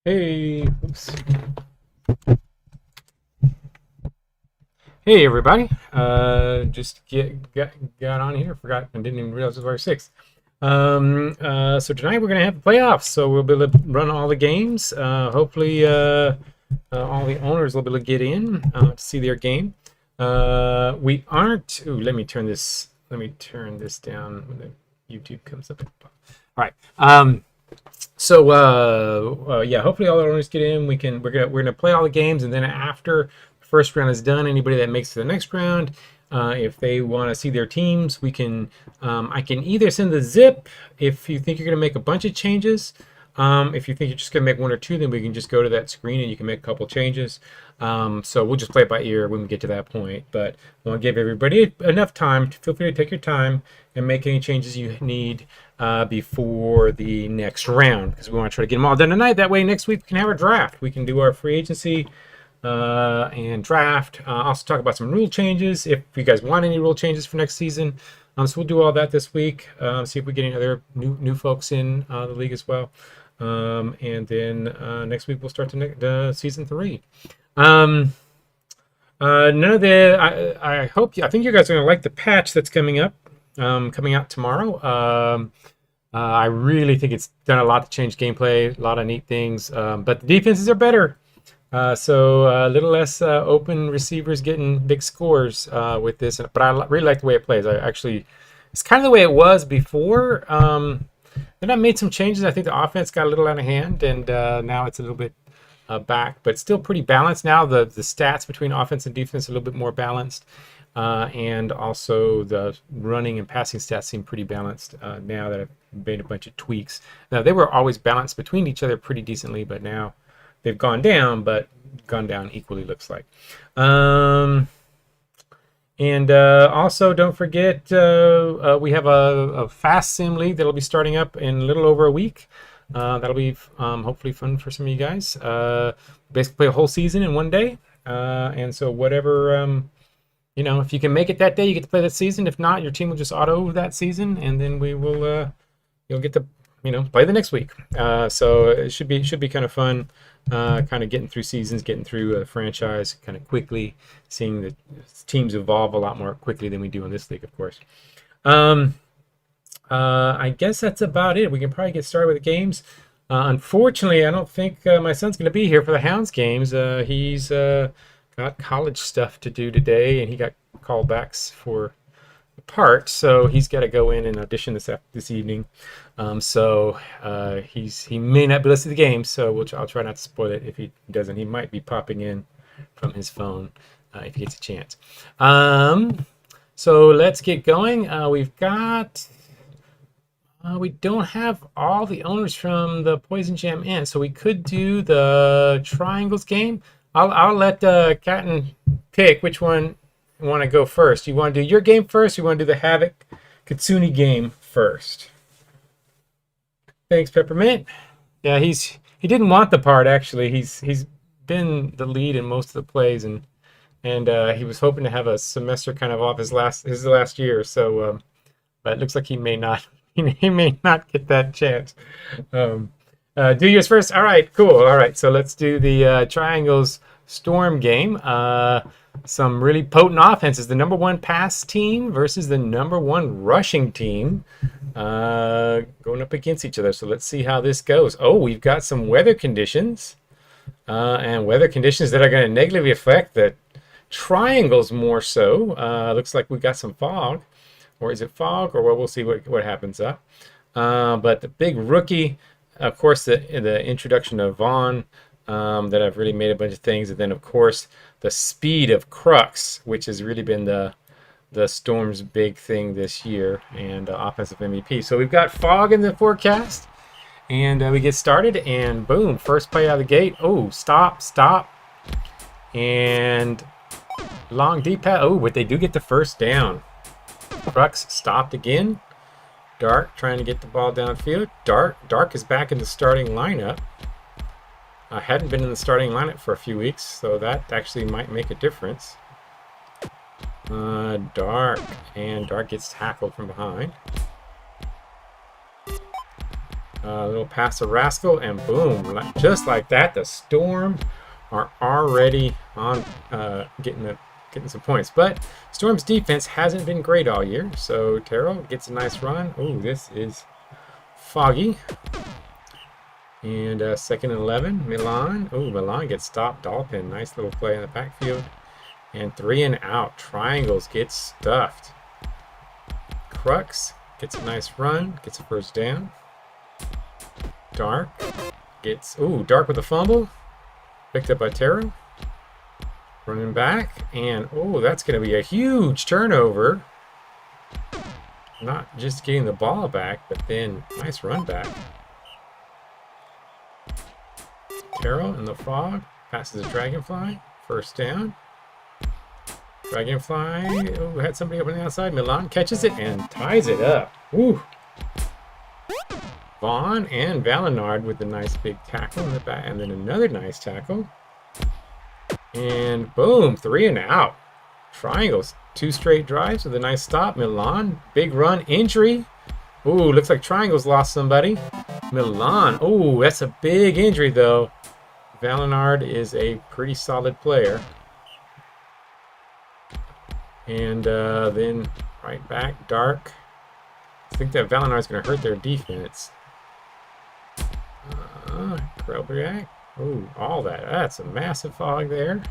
Hey, oops. Hey everybody. Just got on here. Forgot I didn't even realize it was our sixth. So tonight we're gonna have the playoffs. So we'll be able to run all the games. Hopefully, all the owners will be able to get in to see their game. We aren't. Ooh, let me turn this. Let me turn this down when the YouTube comes up. All right. Yeah, hopefully all the owners get in. We're gonna play all the games, and then after the first round is done, anybody that makes it to the next round, if they want to see their teams, we can. I can either send the zip if you think you're gonna make a bunch of changes. If you think you're just gonna make one or two, then we can just go to that screen and you can make a couple changes. So we'll just play it by ear when we get to that point. But I want to give everybody enough time. Feel free to take your time and make any changes you need before the next round, because we want to try to get them all done tonight. That way, next week we can have our draft. We can do our free agency and draft. Also talk about some rule changes if you guys want any rule changes for next season. So we'll do all that this week. See if we get any other new folks in the league as well. And then next week we'll start the season 3. None of the. I think you guys are gonna like the patch that's coming up, coming out tomorrow. I really think it's done a lot to change gameplay, a lot of neat things. But the defenses are better, so a little less open receivers getting big scores with this. But I really like the way it plays. It's kind of the way it was before. Then I made some changes. I think the offense got a little out of hand, and now it's a little bit back, but still pretty balanced now. The stats between offense and defense are a little bit more balanced, and also the running and passing stats seem pretty balanced now that I've made a bunch of tweaks. Now they were always balanced between each other pretty decently, but now they've gone down, but gone down equally, looks like. And also, don't forget, we have a fast sim league that'll be starting up in a little over a week. That'll be hopefully fun for some of you guys. Basically, play a whole season in one day. And so, whatever, if you can make it that day, you get to play that season. If not, your team will just auto that season, and then you'll get to, play the next week. So it should be kind of fun. Kind of getting through seasons, getting through a franchise kind of quickly, seeing the teams evolve a lot more quickly than we do in this league, of course. I guess that's about it. We can probably get started with the games. Unfortunately, I don't think my son's going to be here for the Hounds games. He's got college stuff to do today, and he got callbacks for the part, so he's got to go in and audition this evening. So he may not be listening to the game, so I'll try not to spoil it. If he doesn't, he might be popping in from his phone if he gets a chance. So let's get going. We don't have all the owners from the Poison Jam in, so we could do the Triangles game. I'll let Catton pick which one you want to go first. You want to do your game first, or you want to do the Havoc Katsuni game first? Thanks, Peppermint. Yeah, he didn't want the part, actually. He's been the lead in most of the plays, and he was hoping to have a semester kind of off his last year. So, but it looks like he may not. He may not get that chance. Do yours first. All right, cool. All right, so let's do the Triangles Storm game. Some really potent offenses. The number 1 pass team versus the number 1 rushing team going up against each other. So let's see how this goes. Oh, we've got some weather conditions and weather conditions that are going to negatively affect the Triangles more so. Looks like we got some fog. Or is it fog? Or well, we'll see what happens up. But the big rookie, of course, the introduction of Vaughn, that I've really made a bunch of things. And then, of course, the speed of Crux, which has really been the Storm's big thing this year, and offensive MVP. So we've got fog in the forecast. And we get started, and boom, first play out of the gate. Oh, stop. And long deep pass. Oh, but they do get the first down. Crux stopped again. Dark trying to get the ball downfield. Dark is back in the starting lineup. I hadn't been in the starting lineup for a few weeks, so that actually might make a difference. Dark gets tackled from behind. A little pass to Rascal, and boom, just like that, the Storm are already on getting some points. But Storm's defense hasn't been great all year, so Terrell gets a nice run. Oh, this is foggy. And second and 11, Milan. Oh, Milan gets stopped. Dolphin, nice little play in the backfield. And 3 and out. Triangles get stuffed. Crux gets a nice run, gets a first down. Dark gets, Dark with a fumble. Picked up by Terrell. Running back, and that's going to be a huge turnover. Not just getting the ball back, but then nice run back. Terrell in the fog, passes a Dragonfly, first down. Dragonfly, had somebody up on the outside. Milan catches it and ties it up. Woo! Vaughn and Valinard with a nice big tackle in the back, and then another nice tackle. And boom, 3 and out. Triangles, 2 straight drives with a nice stop. Milan, big run, injury. Looks like Triangles lost somebody. Milan, that's a big injury though. Valinard is a pretty solid player. And then right back, Dark. I think that Valinard is going to hurt their defense. Krelbriak. All that. That's a massive fog there.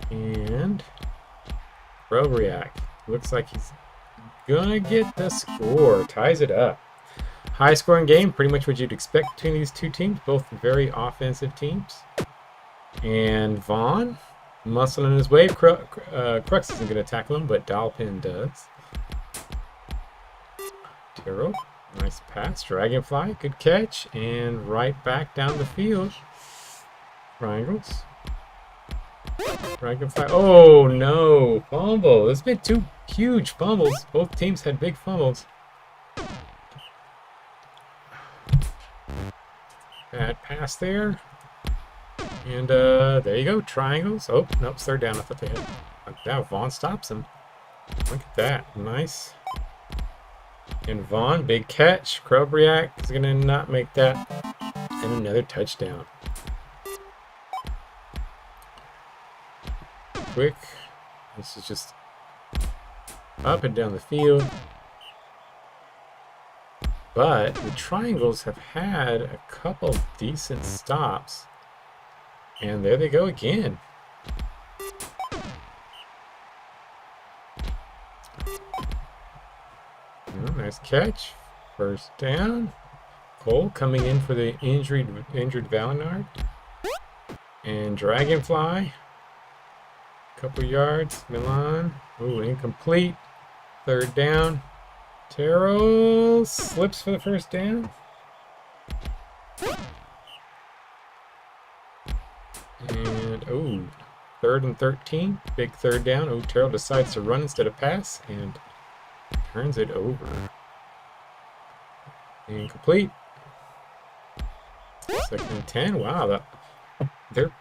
And Krelbriak. Looks like he's going to get the score. Ties it up. High scoring game. Pretty much what you'd expect between these two teams. Both very offensive teams. And Vaughn. Muscling his way. Crux isn't going to tackle him, but Dalpin does. Terrell. Nice pass. Dragonfly. Good catch. And right back down the field. Triangles. Dragonfly. Oh no. Fumble. There's been 2 huge fumbles. Both teams had big fumbles. Bad pass there. And there you go. Triangles. Oh, no, it's third down. I thought they had. Now Vaughn stops him. Look at that. Nice. And Vaughn, big catch. Krelbriak is going to not make that. And another touchdown. Quick. This is just up and down the field. But the Triangles have had a couple decent stops. And there they go again. Nice catch. First down. Cole coming in for the injured Valinard. And Dragonfly. Couple yards. Milan. Incomplete. Third down. Terrell slips for the first down. And third and 13. Big third down. Terrell decides to run instead of pass and turns it over. Incomplete. Second and 10. Wow, the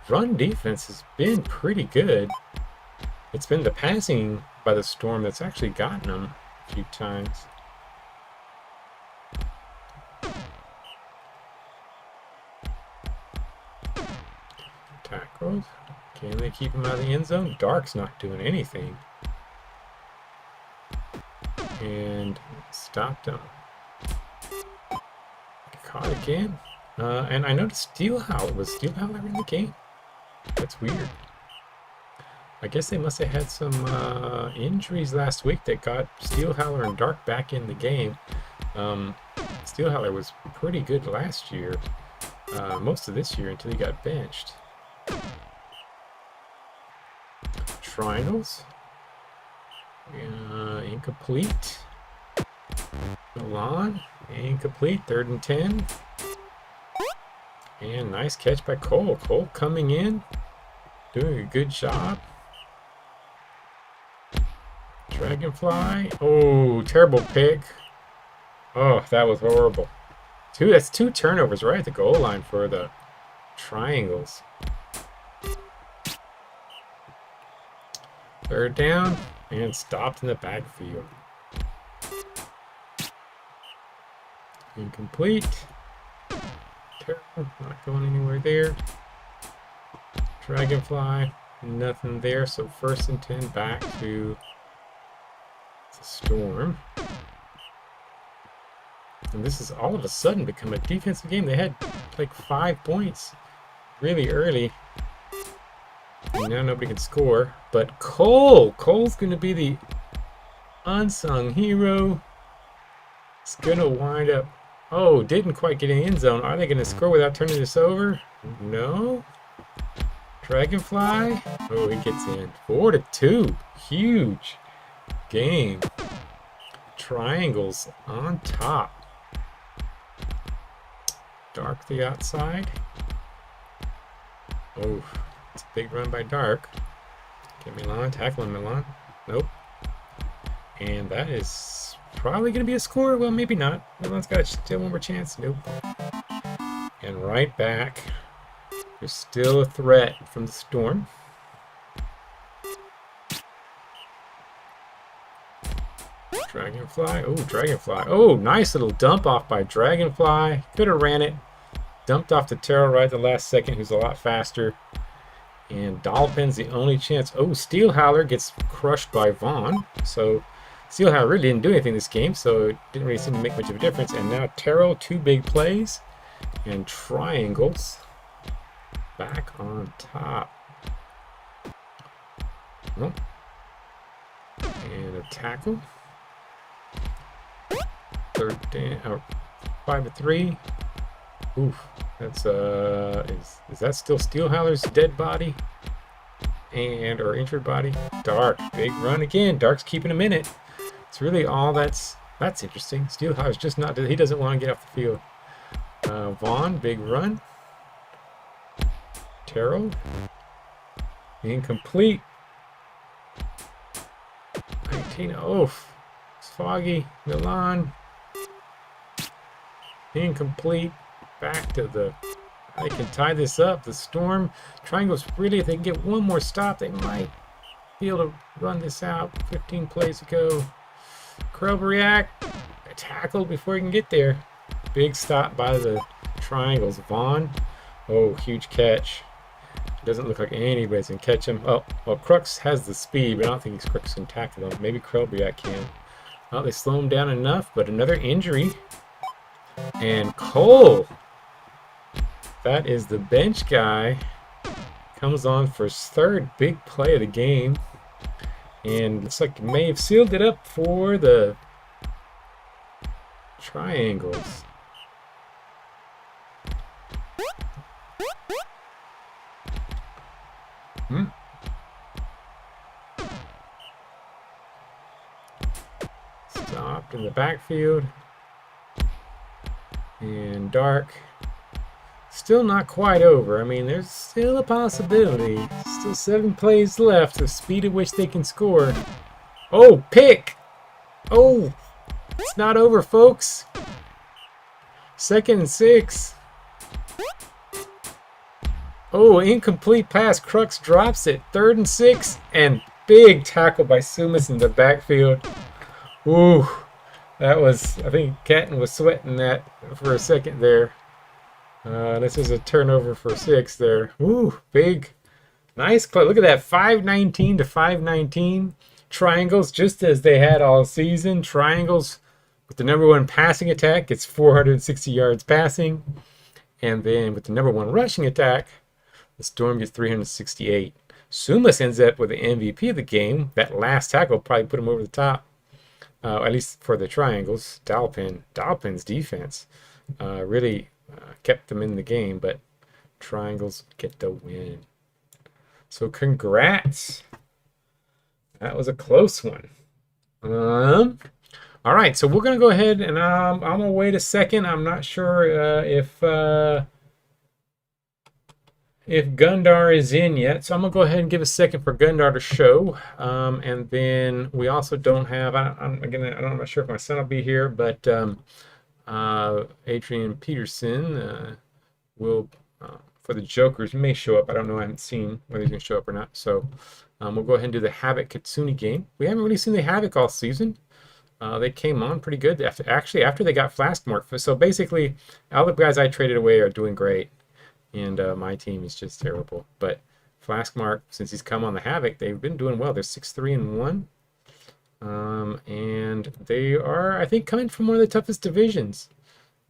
run defense has been pretty good. It's been the passing by the Storm that's actually gotten them a few times. Tackles. Can they keep him out of the end zone? Dark's not doing anything. And stopped him. Caught again. And I noticed Steelhowler. Was Steelhowler in the game? That's weird. I guess they must have had some injuries last week that got Steelhowler and Dark back in the game. Steelhowler was pretty good last year. Most of this year until he got benched. Triangles. Incomplete. Milan. Incomplete. Third and 10. And nice catch by Cole. Cole coming in. Doing a good job. Dragonfly. Terrible pick. That was horrible. That's 2 turnovers right at the goal line for the Triangles. Third down and stopped in the backfield. Incomplete. Terrible. Not going anywhere there. Dragonfly. Nothing there. So 1st and 10 back to the Storm. And this has all of a sudden become a defensive game. They had like 5 points really early. And now nobody can score. But Cole's going to be the unsung hero. It's going to wind up. Oh, didn't quite get in the end zone. Are they going to score without turning this over? No. Dragonfly. Oh, he gets in. 4-2. Huge game. Triangles on top. Dark the outside. Oh, it's a big run by Dark. Get Milan, tackling Milan. Nope. And that is probably going to be a score. Well, maybe not. Milan's got still one more chance. Nope. And right back. There's still a threat from the Storm. Dragonfly. Oh, Dragonfly. Oh, nice little dump off by Dragonfly. Could have ran it. Dumped off to Terrell right at the last second, who's a lot faster. And Dolphin's the only chance. Oh, Steelhowler gets crushed by Vaughn. So Steelhowler really didn't do anything this game, so it didn't really seem to make much of a difference. And now Terrell, 2 big plays. And Triangles back on top. Oh. And a tackle. 3rd down, 5-3. Oof, that's is that still Steelhowler's dead body or injured body? Dark, big run again. Dark's keeping him in it. It's really all that's interesting. Steelhowler's just not. He doesn't want to get off the field. Vaughn, big run. Terrell, incomplete. 19. Oof, it's foggy. Milan, incomplete. Back to the. They can tie this up. The Storm Triangles really, if they can get one more stop, they might be able to run this out. 15 plays ago. Krelberiak tackled before he can get there. Big stop by the Triangles. Vaughn. Oh, huge catch. Doesn't look like anybody's can catch him. Oh, well, Crux has the speed, but I don't think Crux can tackle him. Maybe Krelberiak can. Well, they slow him down enough, but another injury. And Cole. That is the bench guy. Comes on for his 3rd big play of the game. And looks like he may have sealed it up for the Triangles. Stopped in the backfield. And Dark. Still not quite over. I mean, there's still a possibility. Still 7 plays left. The speed at which they can score. Oh, pick! Oh, it's not over, folks. 2nd and 6. Oh, incomplete pass. Crux drops it. 3rd and 6. And big tackle by Sumas in the backfield. Ooh, that was, I think Catton was sweating that for a second there. This is a turnover for 6 there. Ooh, big. Nice play. Look at that. 519 to 519. Triangles, just as they had all season. Triangles with the #1 passing attack gets 460 yards passing. And then with the #1 rushing attack, the Storm gets 368. Sumas ends up with the MVP of the game. That last tackle probably put him over the top. At least for the Triangles. Dalpin's defense really kept them in the game, but Triangles get the win. So congrats. That was a close one. All right, so we're gonna go ahead and I'm gonna wait a second. I'm not sure if Gundar is in yet, so I'm gonna go ahead and give a second for Gundar to show. And then we also don't have. I'm not sure if my son will be here, but Adrian Peterson will for the Jokers may show up. I don't know. I haven't seen whether he's gonna show up or not. So we'll go ahead and do the Havoc Katsuni game. We haven't really seen the Havoc all season. They came on pretty good after they got Flaskmore. So basically, all the guys I traded away are doing great, and my team is just terrible. But Flaskmark, since he's come on the Havoc, they've been doing well. They're 6-3-1, and they are, I think, coming from one of the toughest divisions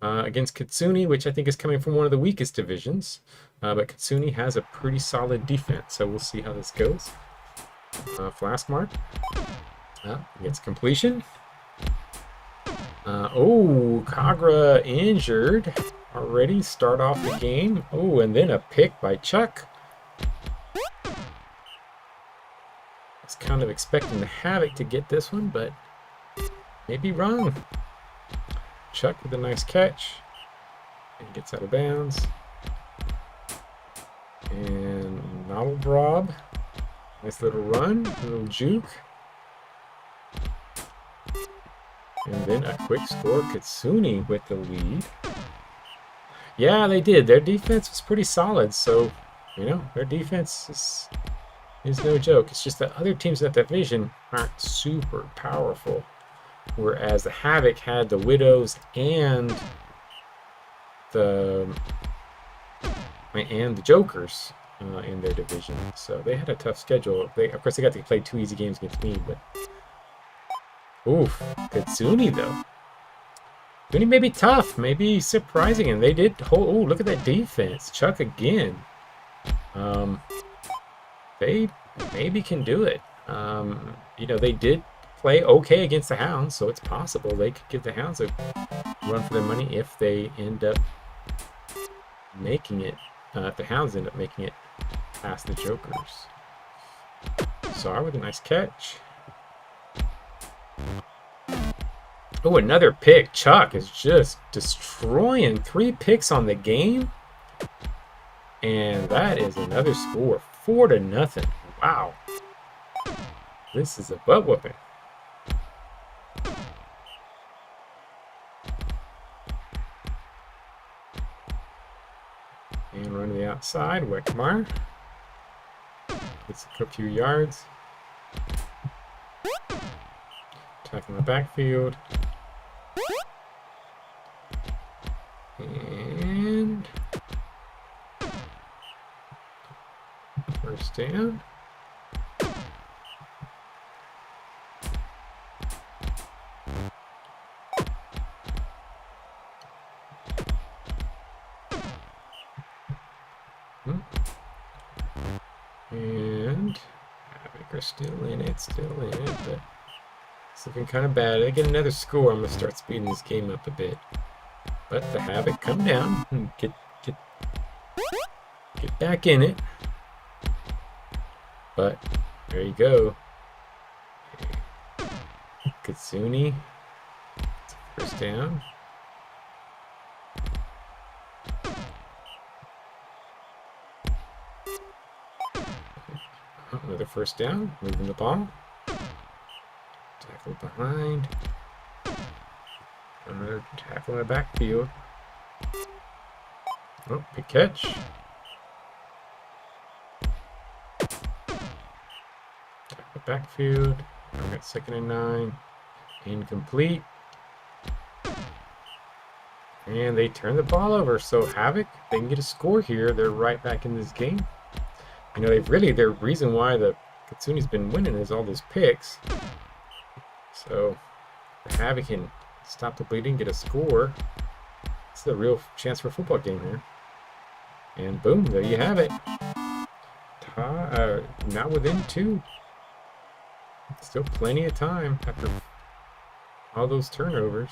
against Kitsune, which I think is coming from one of the weakest divisions. But Kitsune has a pretty solid defense, so we'll see how this goes. Flaskmark gets completion. Oh, Kagra injured already. Start off the game. Oh, and then a pick by Chuck. I was kind of expecting the Havoc to get this one, but maybe wrong. Chuck with a nice catch. And gets out of bounds. And Noddlebrob. Nice little run, a little juke. And then a quick score. Kitsune with the lead. Yeah, they did. Their defense was pretty solid. So, you know, their defense is no joke. It's just that other teams in that division aren't super powerful. Whereas the Havoc had the Widows and the Jokers in their division. So they had a tough schedule. Of course, they got to play 2 easy games against me, but oof, Kitsune though. Kitsune may be tough, maybe surprising, and they did hold. Oh, look at that defense, Chuck again. They maybe can do it. You know, they did play okay against the Hounds, so it's possible they could give the Hounds a run for their money if they end up making it. If the Hounds end up making it past the Jokers. Czar with a nice catch. Oh, another pick. Chuck is just destroying 3 picks on the game. And that is another score. 4-0. Wow. This is a butt whooping. And run to the outside. Weckmar gets a few yards. Attacking the backfield. And first down. And Havoc are still in it, but it's looking kind of bad. They get another score, I'm going to start speeding this game up a bit. But the Havoc come down and get back in it. But there you go. Kitsune, first down. Another first down, moving the ball. Tackle behind. Another tackle in the backfield. Oh, big catch. Tackle backfield. I got 2nd and 9. Incomplete. And they turn the ball over. So Havoc, they can get a score here. They're right back in this game. You know, the reason why the Kitsune's been winning is all those picks. So the Havoc can stop the bleeding, get a score. It's a real chance for a football game here. And boom, there you have it. Now within 2. Still plenty of time after all those turnovers.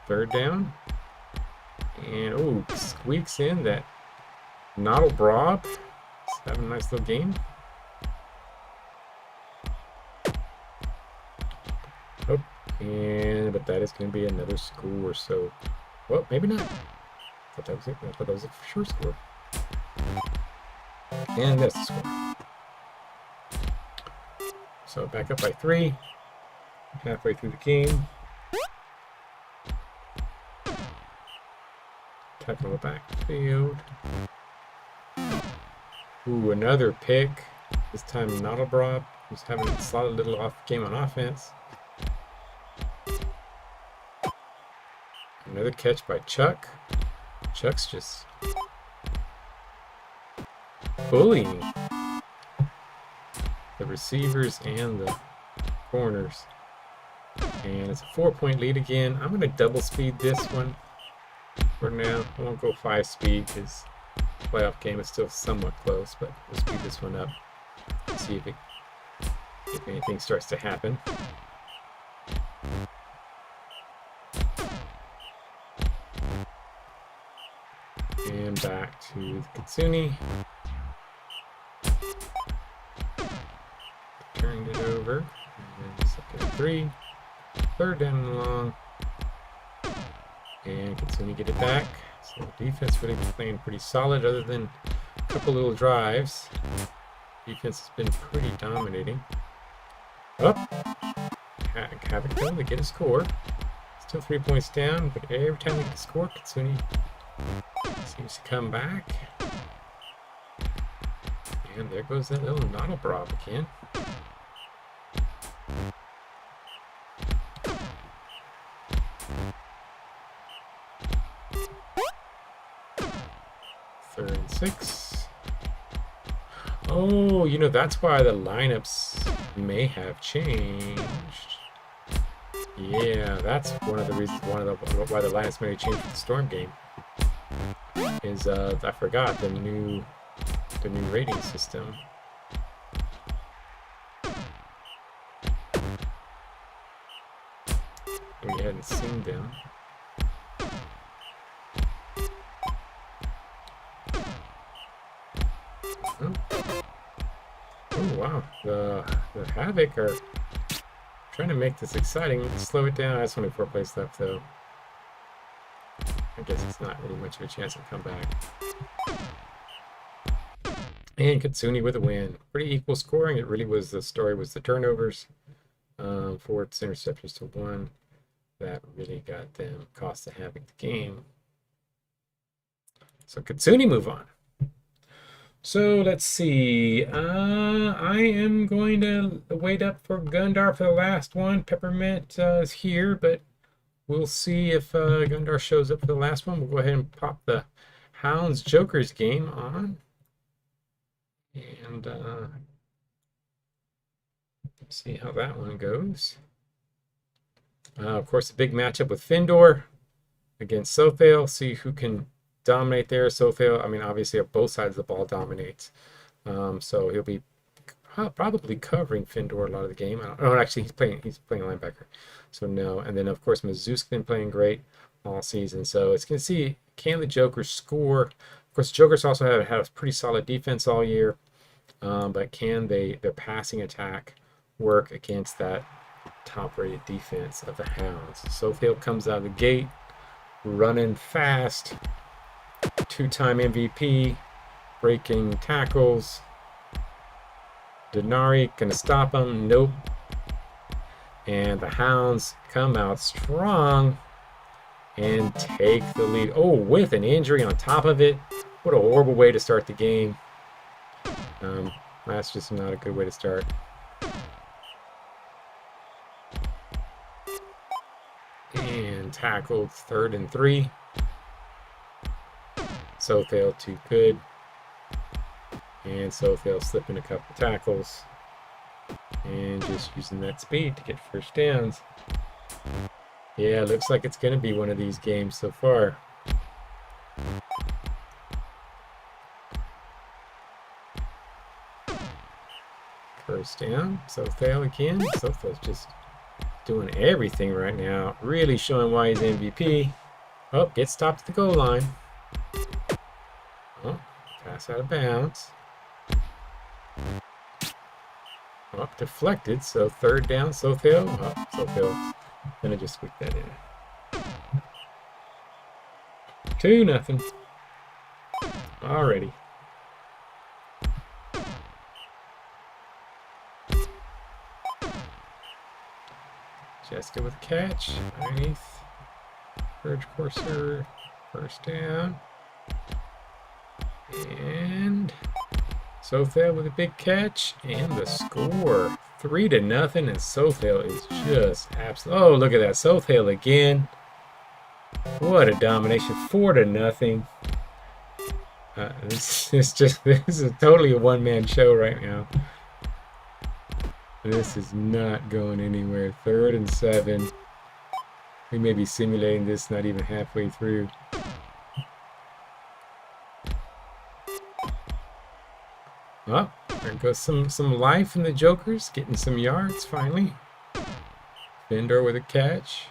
3rd down. And oh, squeaks in that Noddlebrob. He's having a nice little game. Oh, but that is going to be another score. So, well, maybe not. I thought that was it. I thought that was a for sure score. And that's the score. So back up by 3. Halfway through the game. Tackle the backfield. Ooh, another pick. This time Noddlebrob, who's having a solid little off game on offense. another catch by Chuck. Chuck's just bullying the receivers and the corners. And it's a 4-point lead again. I'm going to double speed this one for now. I won't go 5 speed because the playoff game is still somewhat close, but we'll speed this one up. See if anything starts to happen. And back to Katsuni. Turned it over. And second 3. Third down and long. And Katsuni get it back. So defense really playing pretty solid other than a couple little drives. Defense has been pretty dominating. Up. Havoc though, they get a score. Still 3 points down, but every time they get a score, Katsuni seems to come back. And there goes that little Nadelbrov again. Third and 6. Oh, you know, that's why the lineups may have changed. Yeah, that's one of the reasons, why the lineups may have changed for the Storm game. Is I forgot the new rating system. We hadn't seen them. Oh wow, the Havoc are trying to make this exciting. Let's slow it down. That's only 4 plays left though. I guess it's not really much of a chance to come back. And Katsuni with a win. Pretty equal scoring. It really was, the story was the turnovers. 4 interceptions to 1. That really got them, cost the Havoc the game. So Katsuni move on. So let's see. I am going to wait up for Gundar for the last one. Peppermint is here, but we'll see if Gundar shows up for the last one. We'll go ahead and pop the Hounds Jokers game on. And see how that one goes. Of course, a big matchup with Findor against Sothale. See who can dominate there. Sothale, I mean, obviously, both sides of the ball dominates. So he'll be probably covering Findor a lot of the game. Actually, he's playing linebacker. So no. And then, of course, Mizzou's been playing great all season. So it's going to see, can the Jokers score? Of course, the Jokers also have had a pretty solid defense all year. But can their passing attack work against that top-rated defense of the Hounds? Sothale comes out of the gate, running fast, 2-time MVP, breaking tackles. Denari gonna stop him? Nope. And the Hounds come out strong and take the lead. Oh, with an injury on top of it. What a horrible way to start the game. That's just not a good way to start. And tackled, 3rd and 3. Sothale too good. And Sothale slipping a couple tackles. And just using that speed to get first downs. Yeah, looks like it's going to be one of these games so far. First down, Sothale again. Sothale's just doing everything right now. Really showing why he's MVP. Oh, gets stopped at the goal line. Oh, pass out of bounds. Oh, deflected, so 3rd down, Sothale. Oh, Sothale's gonna just squeak that in. 2-0. Alrighty. Jessica with a catch. Underneath. Verge Courser. First down. And Sothale with a big catch. And the score. 3-0. And Sothale is just absolutely. Oh, look at that. Sothale again. What a domination. 4-0. This is totally a one-man show right now. This is not going anywhere. 3rd and 7. We may be simulating this not even halfway through. Oh, there goes some life in the Jokers, getting some yards finally. Fendor with a catch.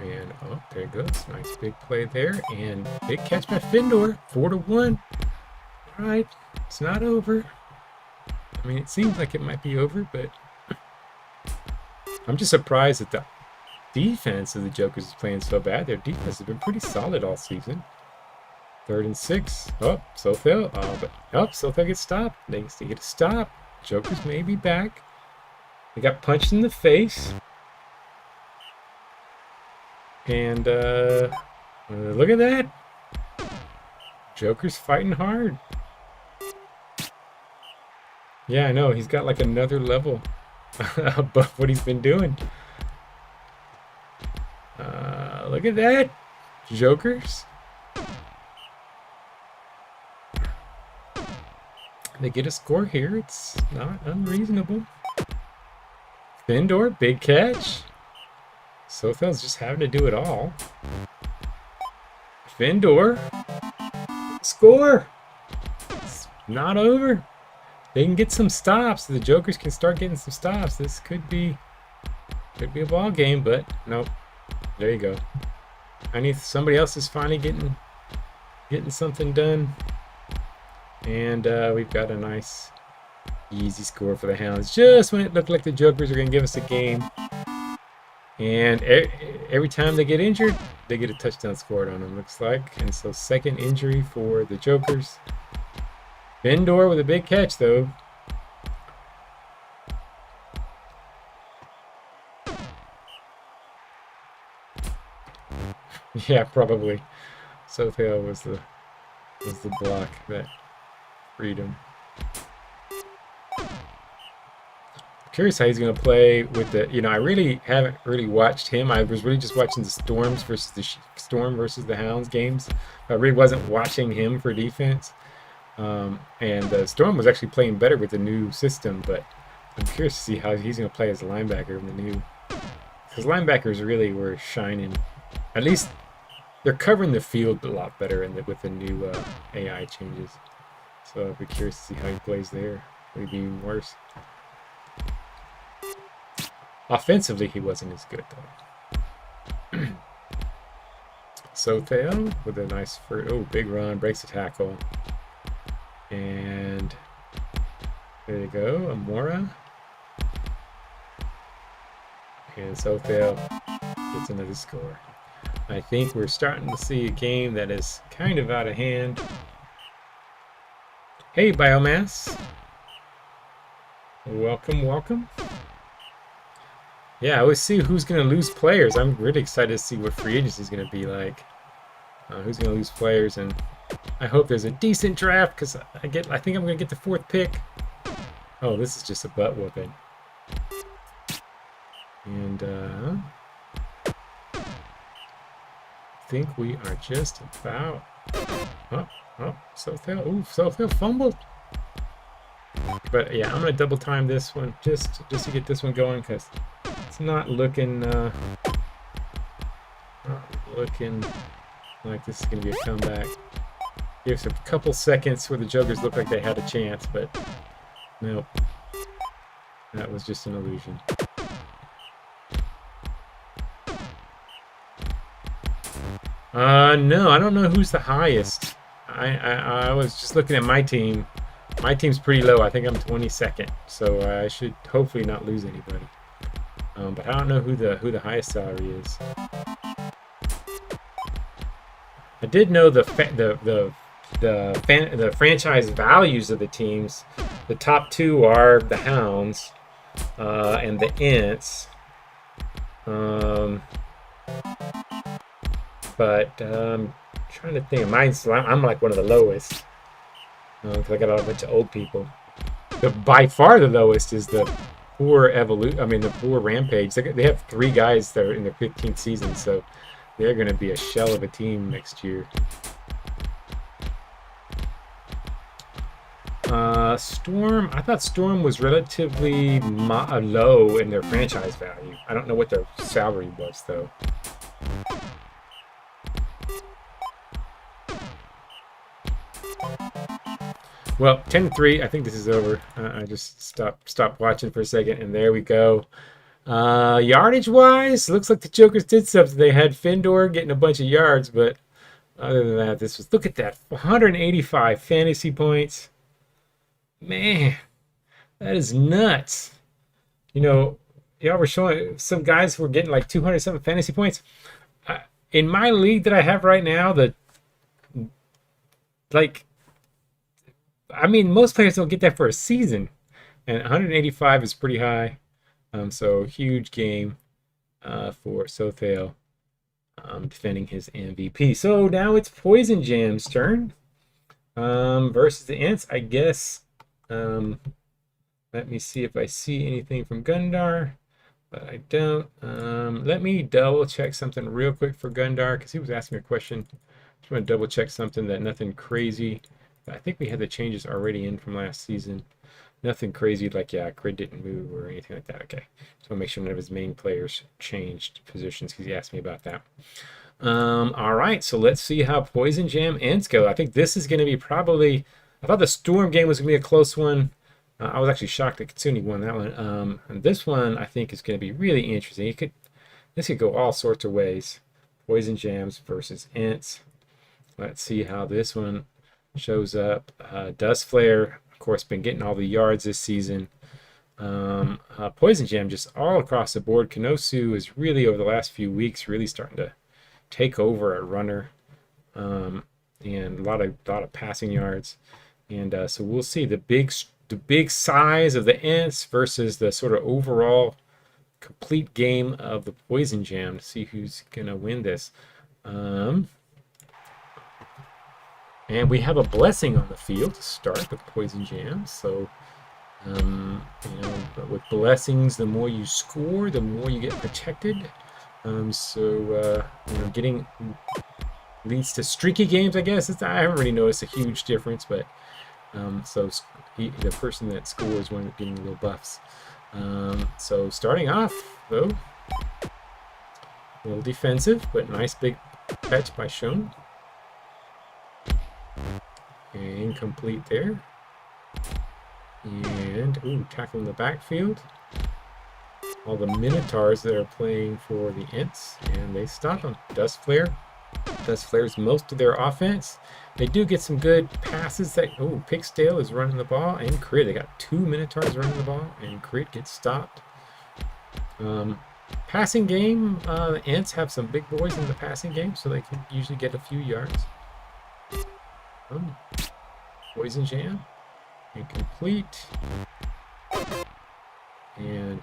And oh, there it goes. Nice big play there. And big catch by Fendor. 4-1. All right, it's not over. I mean, it seems like it might be over, but I'm just surprised that the defense of the Jokers is playing so bad. Their defense has been pretty solid all season. 3rd and 6. Oh, Sothel. Oh, but Sothel gets stopped. They get a stop. Jokers may be back. They got punched in the face. And look at that. Joker's fighting hard. Yeah, I know. He's got like another level above what he's been doing. Look at that. Jokers. They get a score here. It's not unreasonable. Fendor, big catch. Sothel's just having to do it all. Fendor. Score. It's not over. They can get some stops. The Jokers can start getting some stops. This could be a ball game, but nope. There you go. Somebody else is finally getting something done. And we've got a nice, easy score for the Hounds. Just when it looked like the Jokers are going to give us a game. And every time they get injured, they get a touchdown scored on them, looks like. And so second injury for the Jokers. Fendor with a big catch, though. Yeah, probably. Sothel was the block that freed him. Curious how he's going to play with the, I really haven't watched him. I was really just watching the Storm versus the Hounds games. I really wasn't watching him for defense. And the Storm was actually playing better with the new system, but I'm curious to see how he's going to play as a linebacker in the new. Because linebackers really were shining. At least they're covering the field a lot better with the new AI changes. So I'd be curious to see how he plays there. Maybe even worse. Offensively, he wasn't as good, though. Sothel with a nice big run, breaks the tackle. And there you go, Amora. And Sothel gets another score. I think we're starting to see a game that is kind of out of hand. Hey, Biomass. Welcome, welcome. Yeah, I always see who's going to lose players. I'm really excited to see what free agency is going to be like. Who's going to lose players, and I hope there's a decent draft because I think I'm going to get the 4th pick. Oh, this is just a butt whooping. And I think we are just about. Sothel. Ooh, Sothel fumbled. But yeah, I'm going to double time this one just to get this one going because it's not looking like this is going to be a comeback. Gives a couple seconds where the Jokers looked like they had a chance, but nope. That was just an illusion. No, I don't know who's the highest. I was just looking at my team. My team's pretty low. I think I'm 22nd, so I should hopefully not lose anybody. But I don't know who the highest salary is. I did know the franchise values of the teams. The top 2 are the Hounds and the Ints. But I'm trying to think. I'm like one of the lowest because I got a bunch of old people. By far the lowest is the poor evolution. I mean, the poor rampage. They have 3 guys that are in their 15th season, so they're going to be a shell of a team next year. Storm. I thought Storm was relatively low in their franchise value. I don't know what their salary was, though. Well, 10-3. I think this is over. I just stopped watching for a second, and there we go. Yardage-wise, looks like the Jokers did something. They had Findor getting a bunch of yards, but other than that, this was, look at that, 185 fantasy points. Man, that is nuts. You know, y'all were showing some guys were getting like 200-something fantasy points. In my league that I have right now, I mean, most players don't get that for a season, and 185 is pretty high. So huge game for Sothale defending his MVP. So now it's Poison Jam's turn versus the Ents, I guess. Let me see if I see anything from Gundar, but I don't. Let me double check something real quick for Gundar, because he was asking me a question. Just want to double check something, that nothing crazy. I think we had the changes already in from last season. Nothing crazy like, yeah, Crid didn't move or anything like that. Okay, so I'll make sure none of his main players changed positions, because he asked me about that. All right, so let's see how Poison Jam Ents go. I think this is going to be probably, I thought the Storm game was going to be a close one. I was actually shocked that Katsuni won that one. And this one I think is going to be really interesting. This could go all sorts of ways. Poison Jams versus Ents. Let's see how this one shows up. Dust Flare, of course, been getting all the yards this season. Poison Jam just all across the board. Kanosu is really, over the last few weeks, really starting to take over at runner, and a lot of passing yards. And so we'll see the big size of the Ents versus the sort of overall complete game of the Poison Jam to see who's gonna win this. And we have a blessing on the field to start with Poison Jam. So, you know, with blessings, the more you score, the more you get protected. You know, getting leads to streaky games, I guess. I haven't really noticed a huge difference, but the person that scores winds up getting little buffs. So starting off, though, a little defensive, but nice big catch by Shone. Incomplete there. And, ooh, tackling the backfield. All the Minotaurs that are playing for the Ents, and they stop them. Dust Flare. Dust Flare's most of their offense. They do get some good passes. Oh, Pixdale is running the ball, and Crid. They got 2 Minotaurs running the ball, and Crid gets stopped. Passing game, the Ents have some big boys in the passing game, so they can usually get a few yards. Poison Jam. Incomplete. And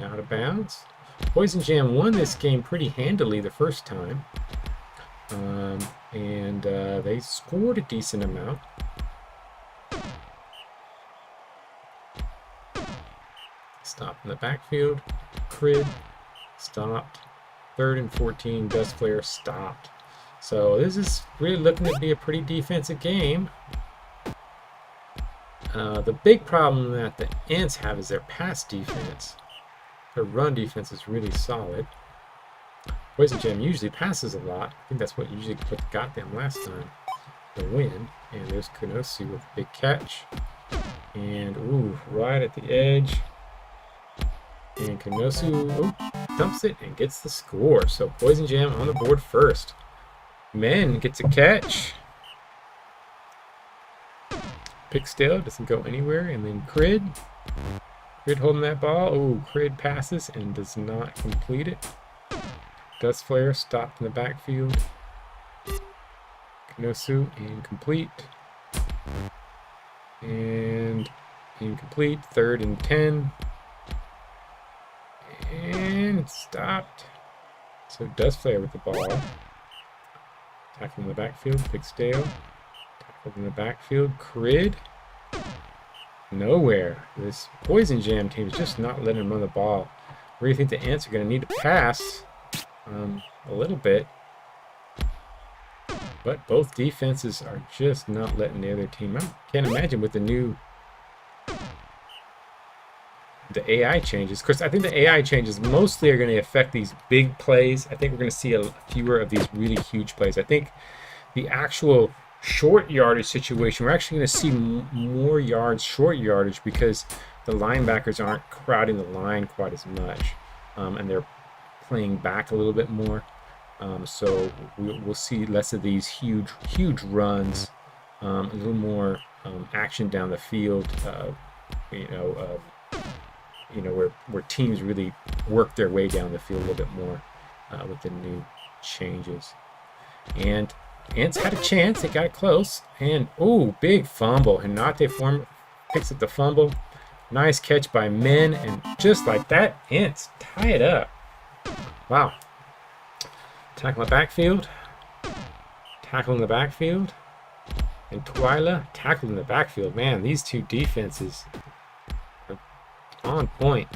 out of bounds. Poison Jam won this game pretty handily the first time. And they scored a decent amount. Stopped in the backfield. Crid stopped. 3rd and 14. Dust Flare stopped. So this is really looking to be a pretty defensive game. The big problem that the Ents have is their pass defense. Their run defense is really solid. Poison Jam usually passes a lot. I think that's what got them last time to win. And there's Kanosu with a big catch. And, ooh, right at the edge. And Kanosu dumps it and gets the score. So Poison Jam on the board first. Men gets a catch. Pixdale doesn't go anywhere. And then Crid holding that ball. Oh, Crid passes and does not complete it. Dust Flare stopped in the backfield. Kanosu incomplete. And incomplete. 3rd and 10. And stopped. So Dust Flare with the ball. Tackling the backfield. Pixdale. Tackled in the backfield. Crid. nowhere. This Poison Jam team is just not letting him run the ball. Where do you think the Ants are going to need to pass? A little bit. But both defenses are just not letting the other team out. Can't imagine with the AI changes. Of course, I think the AI changes mostly are going to affect these big plays. I think we're going to see fewer of these really huge plays. I think the actual short yardage situation, we're actually going to see more yards, short yardage, because the linebackers aren't crowding the line quite as much, and they're playing back a little bit more. So we'll see less of these huge runs, a little more action down the field. Where teams really work their way down the field a little bit more with the new changes. And Ants had a chance. They got it close. And, oh, big fumble. Hinate picks up the fumble. Nice catch by Men. And just like that, Ants tie it up. Wow. Tackle in the backfield. Tackle in the backfield. And Twyla tackled in the backfield. Man, these two defenses are on point.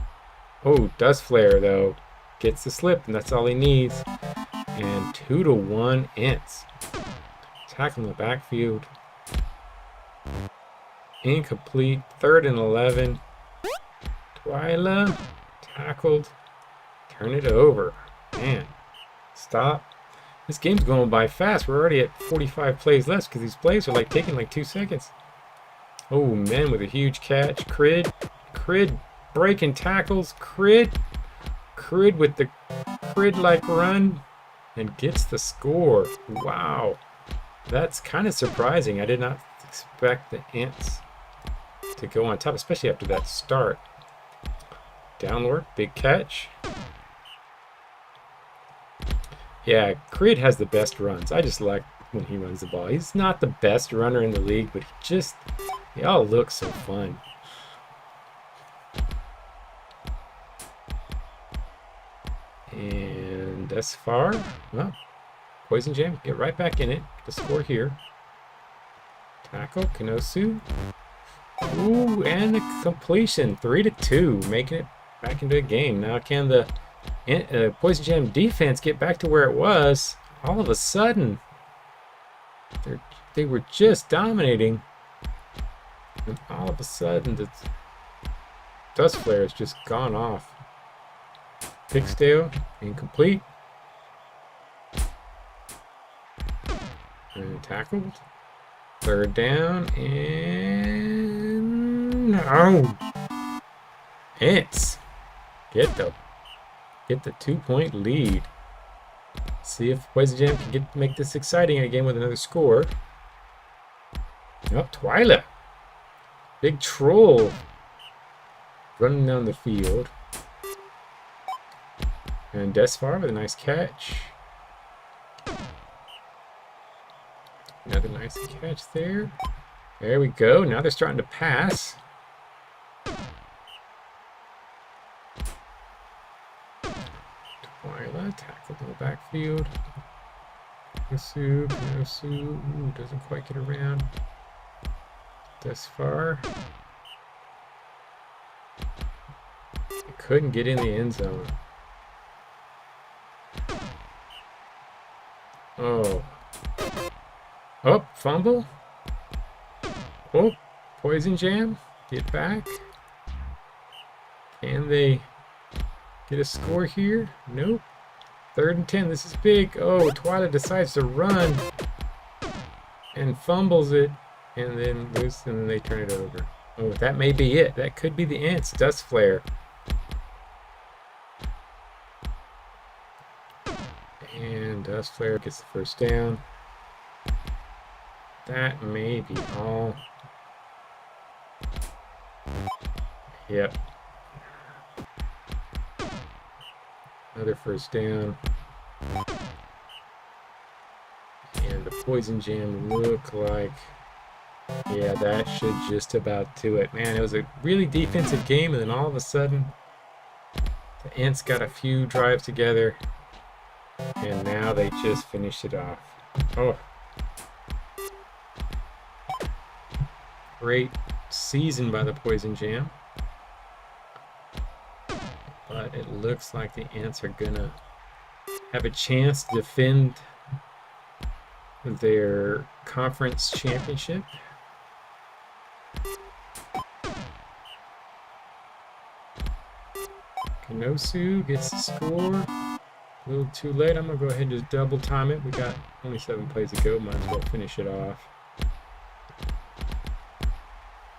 Oh, Dust Flare, though, gets the slip, and that's all he needs. And 2-1 Ants. Tackle in the backfield. Incomplete. 3rd and 11. Twyla tackled. Turn it over. Man. Stop. This game's going by fast. We're already at 45 plays left because these plays are like taking like 2 seconds. Oh, Men with a huge catch. Crid breaking tackles. Crid with the Crid-like run and gets the score. Wow. That's kind of surprising. I did not expect the Ants to go on top, especially after that start. Downward, big catch. Yeah, Crid has the best runs. I just like when he runs the ball. He's not the best runner in the league, but they all look so fun. And thus far, well, Poison Jam, get right back in it. The score here. Tackle, Kanosu. Ooh, and the completion. 3-2, making it back into a game. Now can the Poison Jam defense get back to where it was? All of a sudden, they were just dominating. And all of a sudden, the Dust Flare has just gone off. Pigsdale, incomplete. And tackled. 3rd down, and no. Ants get the 2-point lead. See if Poison Jam can make this exciting again with another score. Oh, Twyla. Big troll running down the field. And Desfar with a nice catch. Another nice catch there. There we go. Now they're starting to pass. Twyla tackled in the backfield. Kanosu. Ooh, doesn't quite get around. Desfar. Couldn't get in the end zone. Oh. Oh, fumble. Oh, Poison Jam. Get back. Can they get a score here? Nope. 3rd and 10. This is big. Oh, Twyla decides to run and fumbles it, and then they turn it over. Oh, that may be it. That could be the Ants. Dust Flare. And Dust Flare gets the 1st down. That may be all. Yep. Another 1st down. And the Poison Jam look like, yeah, that should just about do it. Man, it was a really defensive game, and then all of a sudden, the Ants got a few drives together, and now they just finished it off. Oh. Great season by the Poison Jam. But it looks like the Ants are gonna have a chance to defend their conference championship. Kanosu gets the score. A little too late. I'm gonna go ahead and just double time it. We got only 7 plays to go. Might as well finish it off.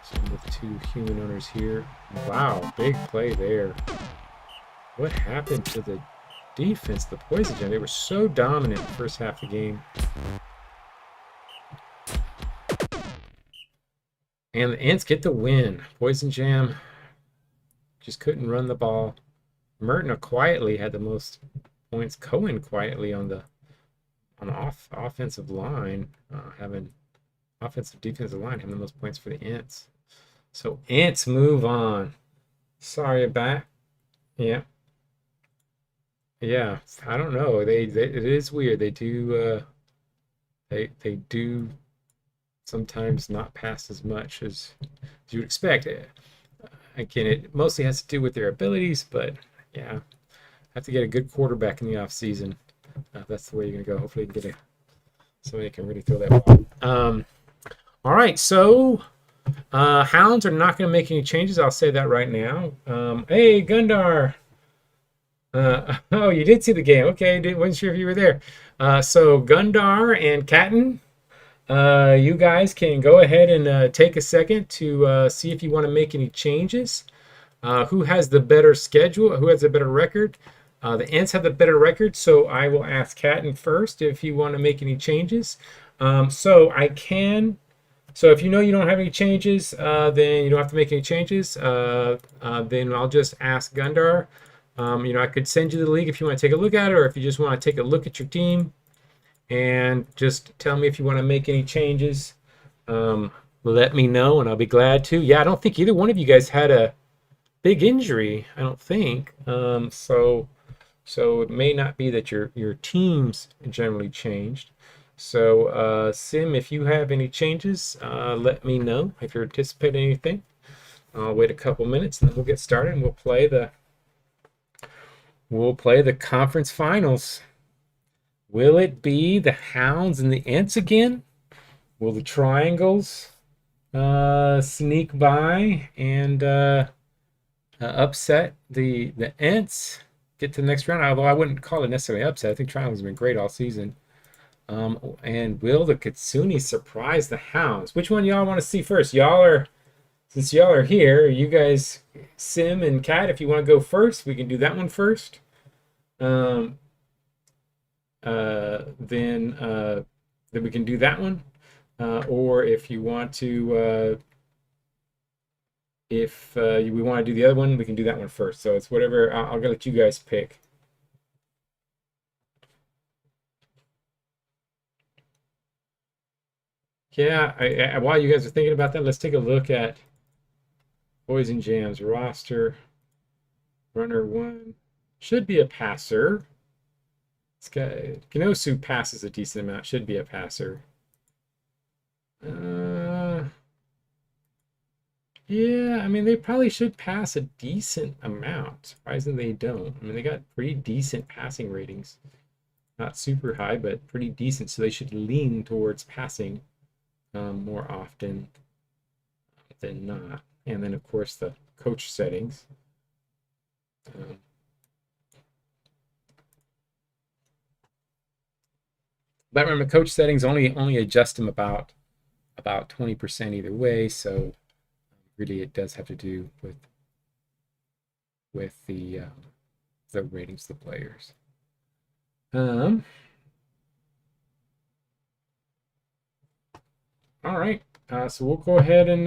So with 2 human owners here. Wow, big play there. What happened to the defense, the Poison Jam? They were so dominant the first half of the game. And the Ants get the win. Poison Jam just couldn't run the ball. Merton quietly had the most points. Cohen quietly on the offensive line, having offensive defensive line having the most points for the Ants. So Ants move on. Sorry about. Yeah. Yeah, I don't know. It is weird. They do they do sometimes not pass as much as you would expect. Again, it mostly has to do with their abilities, but yeah, have to get a good quarterback in the off season. That's the way you're gonna go. Hopefully, you can get somebody can really throw that ball. All right, so Hounds are not going to make any changes. I'll say that right now. Hey, Gundar. Oh, you did see the game. Okay, wasn't sure if you were there. So Gundar and Catton, you guys can go ahead and take a second to see if you want to make any changes. Who has the better schedule? Who has a better record? The Ants have the better record, so I will ask Catton first if you want to make any changes. So I can. So if you know you don't have any changes, then you don't have to make any changes. Then I'll just ask Gundar. I could send you the league if you want to take a look at it, or if you just want to take a look at your team and just tell me if you want to make any changes. Let me know, and I'll be glad to. Yeah, I don't think either one of you guys had a big injury. I don't think. So it may not be that your teams generally changed. So, Sim, if you have any changes, let me know if you're anticipating anything. I'll wait a couple minutes and then we'll get started and we'll play the conference finals. Will it be the Hounds and the Ants again? Will the Triangles sneak by and upset the Ants? Get to the next round, although I wouldn't call it necessarily upset. I think Triangles have been great all season. And will the Kitsune surprise the Hounds? Which one y'all want to see first? Since y'all are here, you guys, Sim and Kat, if you want to go first, we can do that one first. Then we can do that one. Or if you want to, we want to do the other one, we can do that one first. So it's whatever. I'll let you guys pick. Yeah, while you guys are thinking about that, let's take a look at Poison Jam's roster. Runner 1 should be a passer. This guy, Kanosu passes a decent amount, should be a passer. Yeah, I mean, they probably should pass a decent amount. Surprisingly, they don't. I mean, they got pretty decent passing ratings. Not super high, but pretty decent, so they should lean towards passing more often than not. And then, of course, the coach settings. But remember, coach settings only adjust them about 20% either way. So really, it does have to do with the ratings of the players. All right, so we'll go ahead and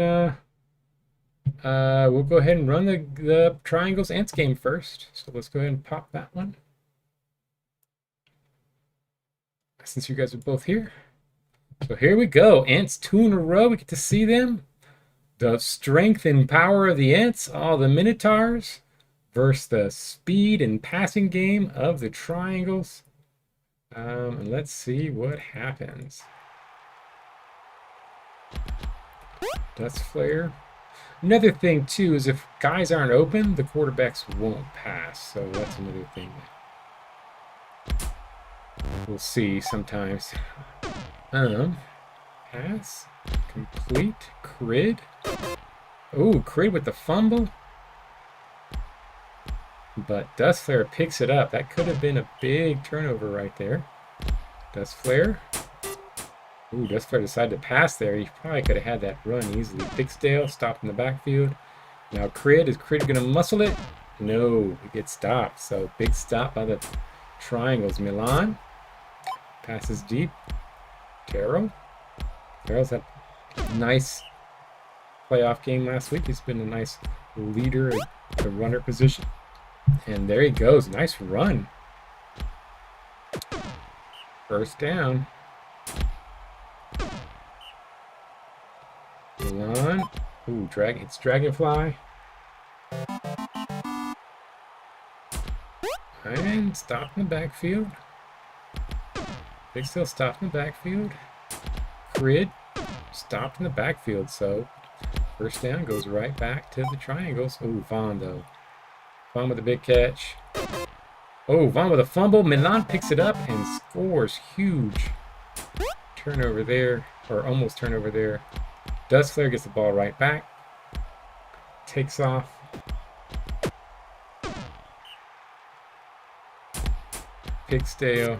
run the Triangles Ants game first. So let's go ahead and pop that one. Since you guys are both here. So here we go. Ants 2 in a row. We get to see them. The strength and power of the Ants, all the Minotaurs, versus the speed and passing game of the Triangles. And let's see what happens. Dust Flare. Another thing too is if guys aren't open, the quarterbacks won't pass. So that's another thing that we'll see sometimes. Pass, complete, Crid. Oh, Crid with the fumble. But Dust Flare picks it up. That could have been a big turnover right there. Dust Flare. Ooh, Dust Flare decided to pass there. He probably could have had that run easily. Fixdale stopped in the backfield. Now Crid. Is Crid going to muscle it? No, he gets stopped. So big stop by the Triangles. Milan passes deep. Terrell. Terrell's had a nice playoff game last week. He's been a nice leader at the runner position. And there he goes. Nice run. First down. Milan. Ooh, it's Dragonfly. And stop in the backfield. Big still stopped in the backfield. Crid stopped in the backfield. So first down goes right back to the Triangles. Ooh, Vaughn though. Vaughn with a big catch. Oh, Vaughn with a fumble. Milan picks it up and scores. Huge turnover there, or almost turnover there. Dust Flare gets the ball right back. Takes off. Pigstale.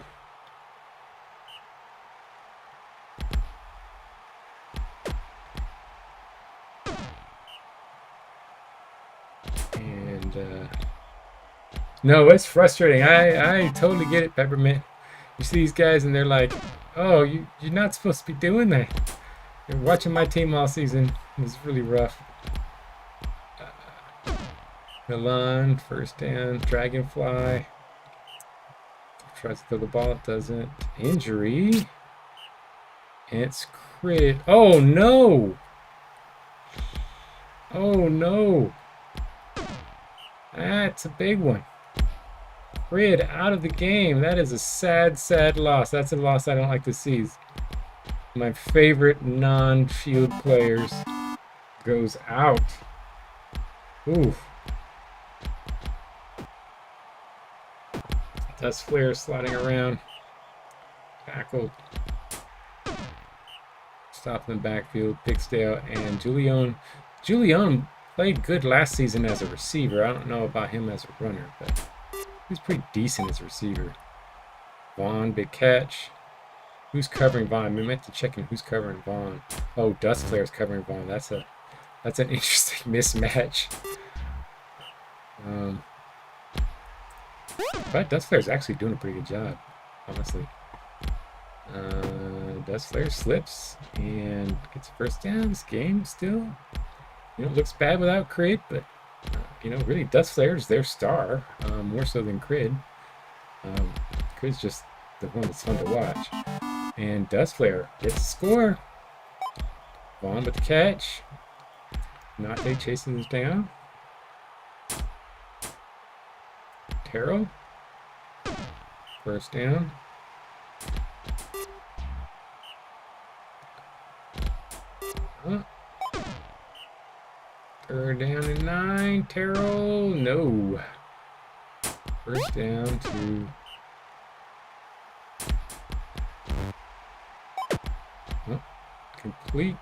And no, it's frustrating. I totally get it, Peppermint. You see these guys and they're like, oh, you're not supposed to be doing that. You're watching my team all season. It's really rough. Milan, first down. Dragonfly. Tries to throw the ball, it doesn't. Injury. And it's Crid. Oh no! Oh no! That's a big one. Crid out of the game. That is a sad, sad loss. That's a loss I don't like to see. My favorite non-field players goes out. Oof. Dust Flare sliding around. Tackled. Stop in the backfield. Pigstale and Julian. Julian played good last season as a receiver. I don't know about him as a runner, but he's pretty decent as a receiver. Vaughn, big catch. Who's covering Vaughn? We meant to check in who's covering Vaughn. Oh, Dust Flare's covering Vaughn. That's an interesting mismatch. But Dust Flare's actually doing a pretty good job, honestly. Dust Flare slips and gets a first down. This game still, looks bad without Crid, but really Dust Flare is their star, more so than Crid. Crid's just the one that's fun to watch. And Dust Flare gets a score. Vaughn with the catch. Nate chasing him down. Terrell. First down. Third down and 9. Terrell. No. First down to... complete.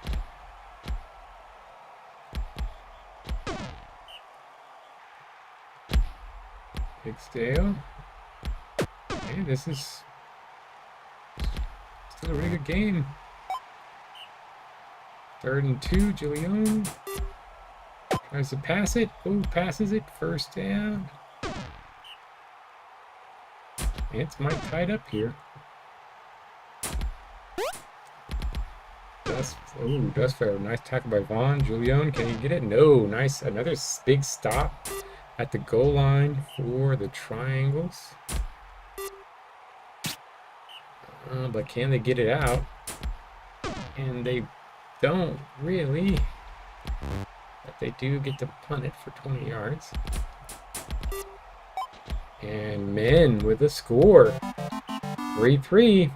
Pigstale. Okay, this is still a really good game. 3rd and 2, Julian tries to pass it. Oh, passes it. First down. It's Mike tied up here. Dust Flare. Nice tackle by Vaughn. Julian, can he get it? No. Nice. Another big stop at the goal line for the Triangles. But can they get it out? And they don't really. But they do get to punt it for 20 yards. And men with a score. 3-3.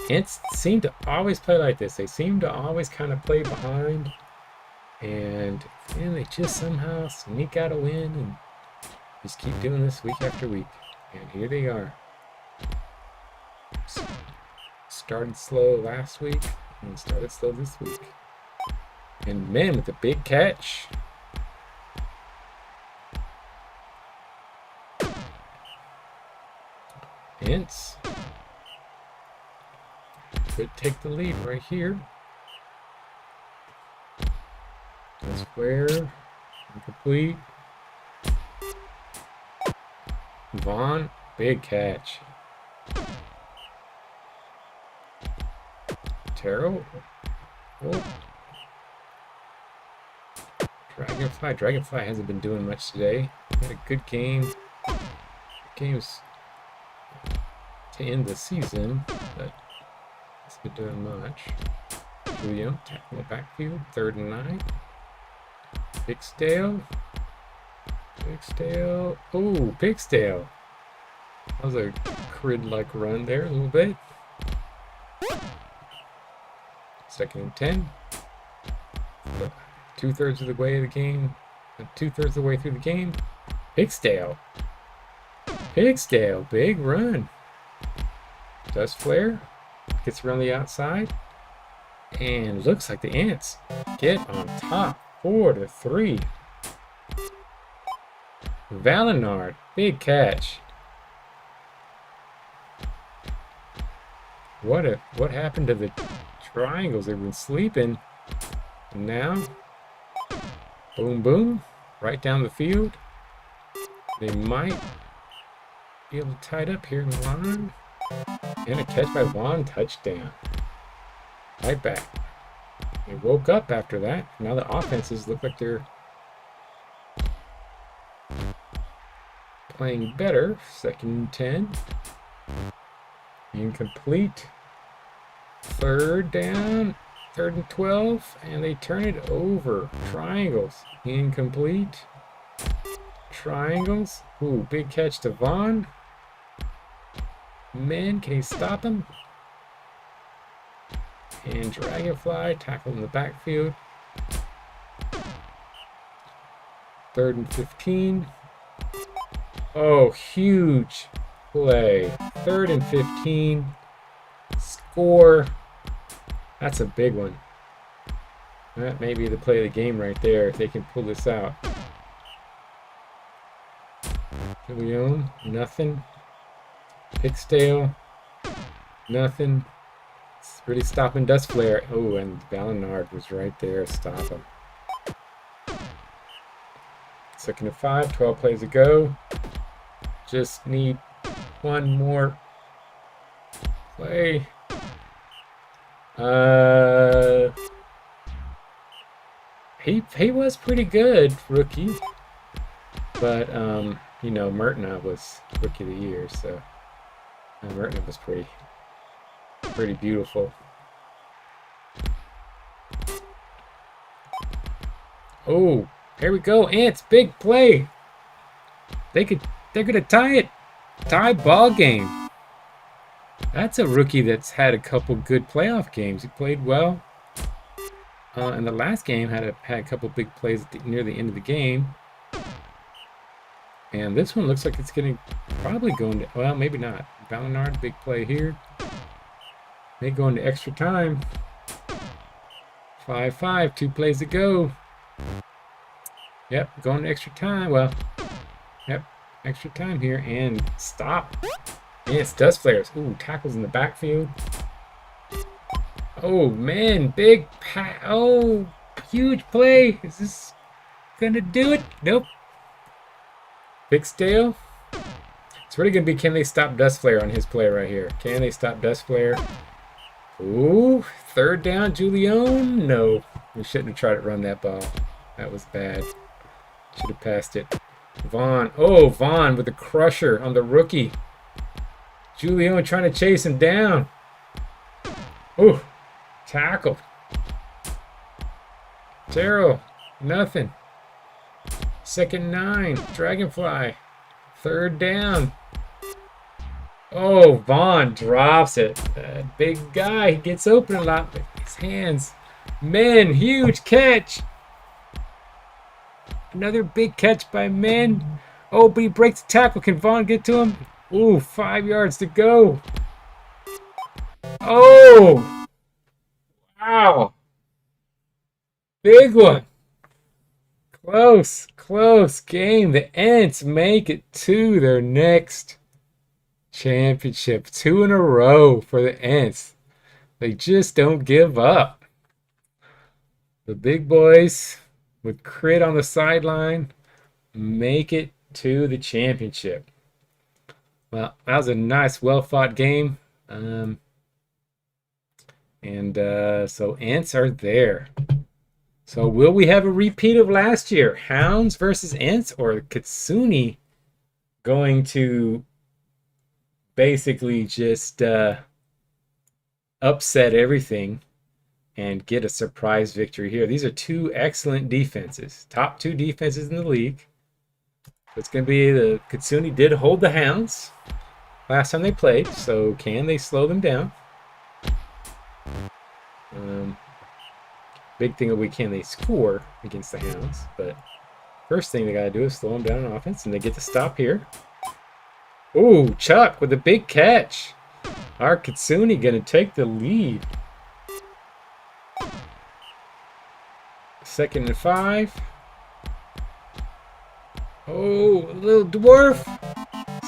Ants seem to always play like this. They seem to always kind of play behind And they just somehow sneak out a win and just keep doing this week after week. And here they are. Started slow last week and started slow this week. And man, with the big catch. Hence, could take the lead right here. That's where incomplete. Vaughn, big catch. Terrell. Oh. Dragonfly hasn't been doing much today. Had a good game. Games to end the season, but hasn't been doing much. Julio, tackle the backfield, 3rd and 9. Pigsdale. Oh, Pigsdale. That was a Crid-like run there a little bit. 2nd and 10. 2/3 of the way of the game. 2/3 of the way through the game. Pigsdale, big run. Does flare. Gets around the outside. And looks like the Ants get on top. 4-3. Valinard, big catch. What happened to the triangles? They've been sleeping. And now, boom, boom, right down the field. They might be able to tie it up here in the line. And a catch by Vaughn, touchdown. Right back. They woke up after that. Now the offenses look like they're playing better. 2nd and 10. Incomplete. 3rd down. 3rd and 12. And they turn it over. Triangles. Incomplete. Triangles. Ooh, big catch to Vaughn. Man, can he stop him? And Dragonfly tackle in the backfield. 3rd and 15. Oh, huge play. 3rd and 15. Score. That's a big one. That may be the play of the game right there if they can pull this out. Leon, nothing. Pigsdale, nothing. It's really stopping Dust Flare. Oh, and Valinard was right there. Stop him. 2nd and 5, 12 plays to go. Just need one more play. He was pretty good, rookie. But you know, Mertna was Rookie of the Year, so Mertna was pretty beautiful. Oh, here we go, Ants, big play. They're gonna tie it. Tie ball game. That's a rookie that's had a couple good playoff games. He played well. And the last game had a couple big plays near the end of the game. And this one looks like it's getting probably going to, well, maybe not. Valinard, big play here. May go into extra time. 5-5, 2 plays to go. Yep, going to extra time. Well, yep, extra time here. And stop. And it's Dust Flares. Ooh, tackles in the backfield. Oh, man, big oh, huge play. Is this going to do it? Nope. Pigsdale. It's really going to be, can they stop Dust Flare on his play right here? Can they stop Dust Flare? Ooh, 3rd down, Julian. No, we shouldn't have tried to run that ball. That was bad. Should have passed it. Vaughn. Oh, Vaughn with the crusher on the rookie. Julian trying to chase him down. Ooh, tackle. Terrell, nothing. 2nd 9, Dragonfly. 3rd down. Oh, Vaughn drops it. That big guy, he gets open a lot with his hands. Man, huge catch. Another big catch by Min. Oh, but he breaks the tackle. Can Vaughn get to him? Ooh, 5 yards to go. Oh, wow. Big one. Close game. The Ents make it to their next championship. 2 in a row for the Ents. They just don't give up. The big boys with Crit on the sideline make it to the championship. Well, that was a nice, well-fought game. So Ents are there. So will we have a repeat of last year? Hounds versus Ents, or Kitsune going to basically just upset everything and get a surprise victory here? These are 2 excellent defenses. Top 2 defenses in the league. It's going to be the Kitsune did hold the Hounds last time they played, so can they slow them down? Big thing will be, can they score against the Hounds? But first thing they got to do is slow them down on offense, and they get to stop here. Ooh, Chuck with a big catch. Our Kitsune going to take the lead. 2nd and 5. Oh, a little dwarf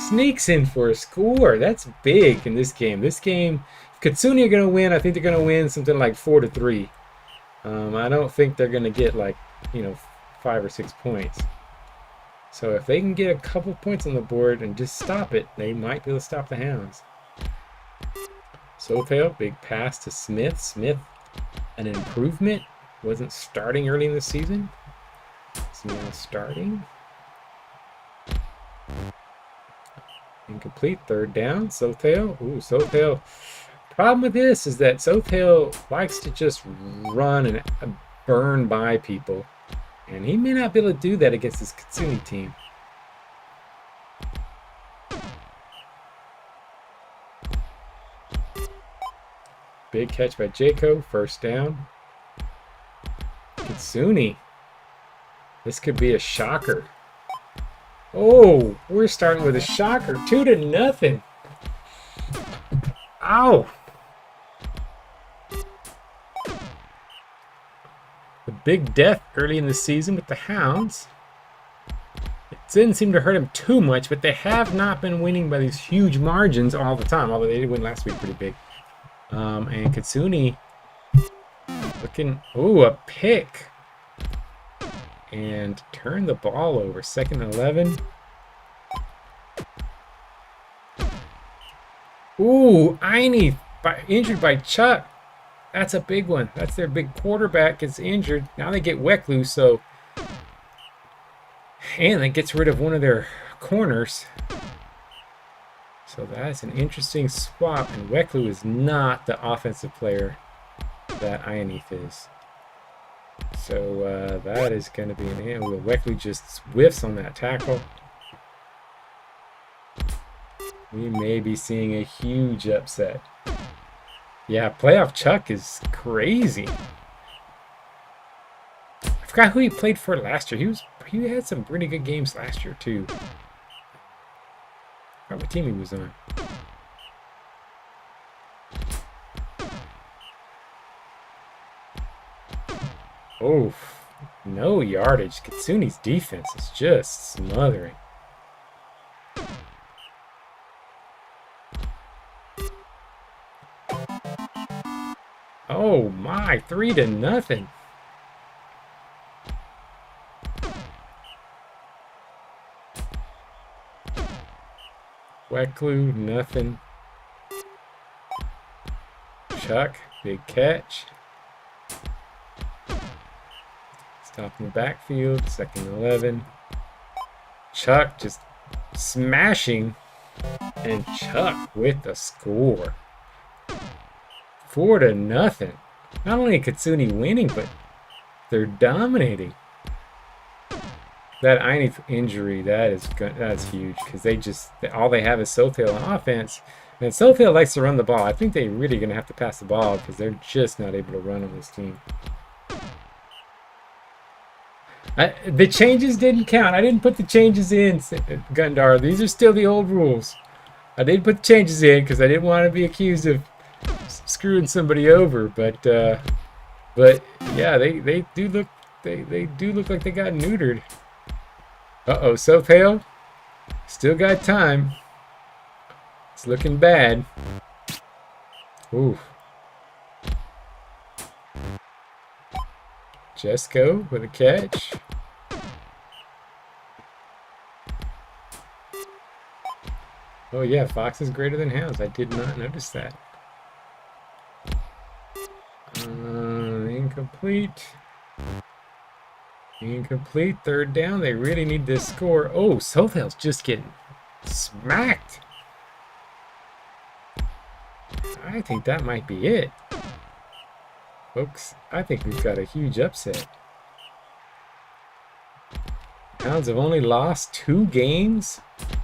sneaks in for a score. That's big in this game. This game, if Kitsune are going to win, I think they're going to win something like 4-3. I don't think they're going to get 5 or 6 points. So if they can get a couple points on the board and just stop it, they might be able to stop the Hounds. Sothale, big pass to Smith. Smith, an improvement. Wasn't starting early in the season. It's now starting. Incomplete, 3rd down. Sothale. Ooh, Sothale. Problem with this is that Sothale likes to just run and burn by people. And he may not be able to do that against this Kitsune team. Big catch by Jaco. 1st down. Kitsune. This could be a shocker. Oh, we're starting with a shocker. 2-0. Ow. The big death early in the season with the Hounds. It didn't seem to hurt him too much, but they have not been winning by these huge margins all the time, although they did win last week pretty big. And Kitsune looking, ooh, a pick. And turn the ball over. 2nd and 11. Ooh, Eine injured by Chuck. That's a big one. That's their big quarterback gets injured. Now they get Weklu, so... And that gets rid of one of their corners. So that's an interesting swap. And Weklu is not the offensive player that Ionith is. So that is going to be an end. Weklu just whiffs on that tackle. We may be seeing a huge upset. Yeah, playoff Chuck is crazy. I forgot who he played for last year. He had some pretty good games last year too. I forgot what team he was on. Oh, no yardage. Kitsune's defense is just smothering. Oh my, 3-0. Weklu, nothing. Chuck, big catch. Stop in the backfield, 2nd and 11. Chuck just smashing, and Chuck with the score. 4-0. Not only Kitsune winning, but they're dominating. That Einith injury, that's huge, because all they have is Sothale on offense, and Sothale likes to run the ball. I think they're really going to have to pass the ball because they're just not able to run on this team. The changes didn't count. I didn't put the changes in, Gundar. These are still the old rules. I did put the changes in because I didn't want to be accused of screwing somebody over. But yeah, they do look they do look like they got neutered. Uh-oh, Sophale still got time. It's looking bad. Ooh. Jesco with a catch. Oh yeah, Fox is greater than Hounds. I did not notice that. Incomplete. Incomplete. Third down. They really need this score. Oh, Sophale's just getting smacked. I think that might be it. Folks, I think we've got a huge upset. Hounds have only lost 2 games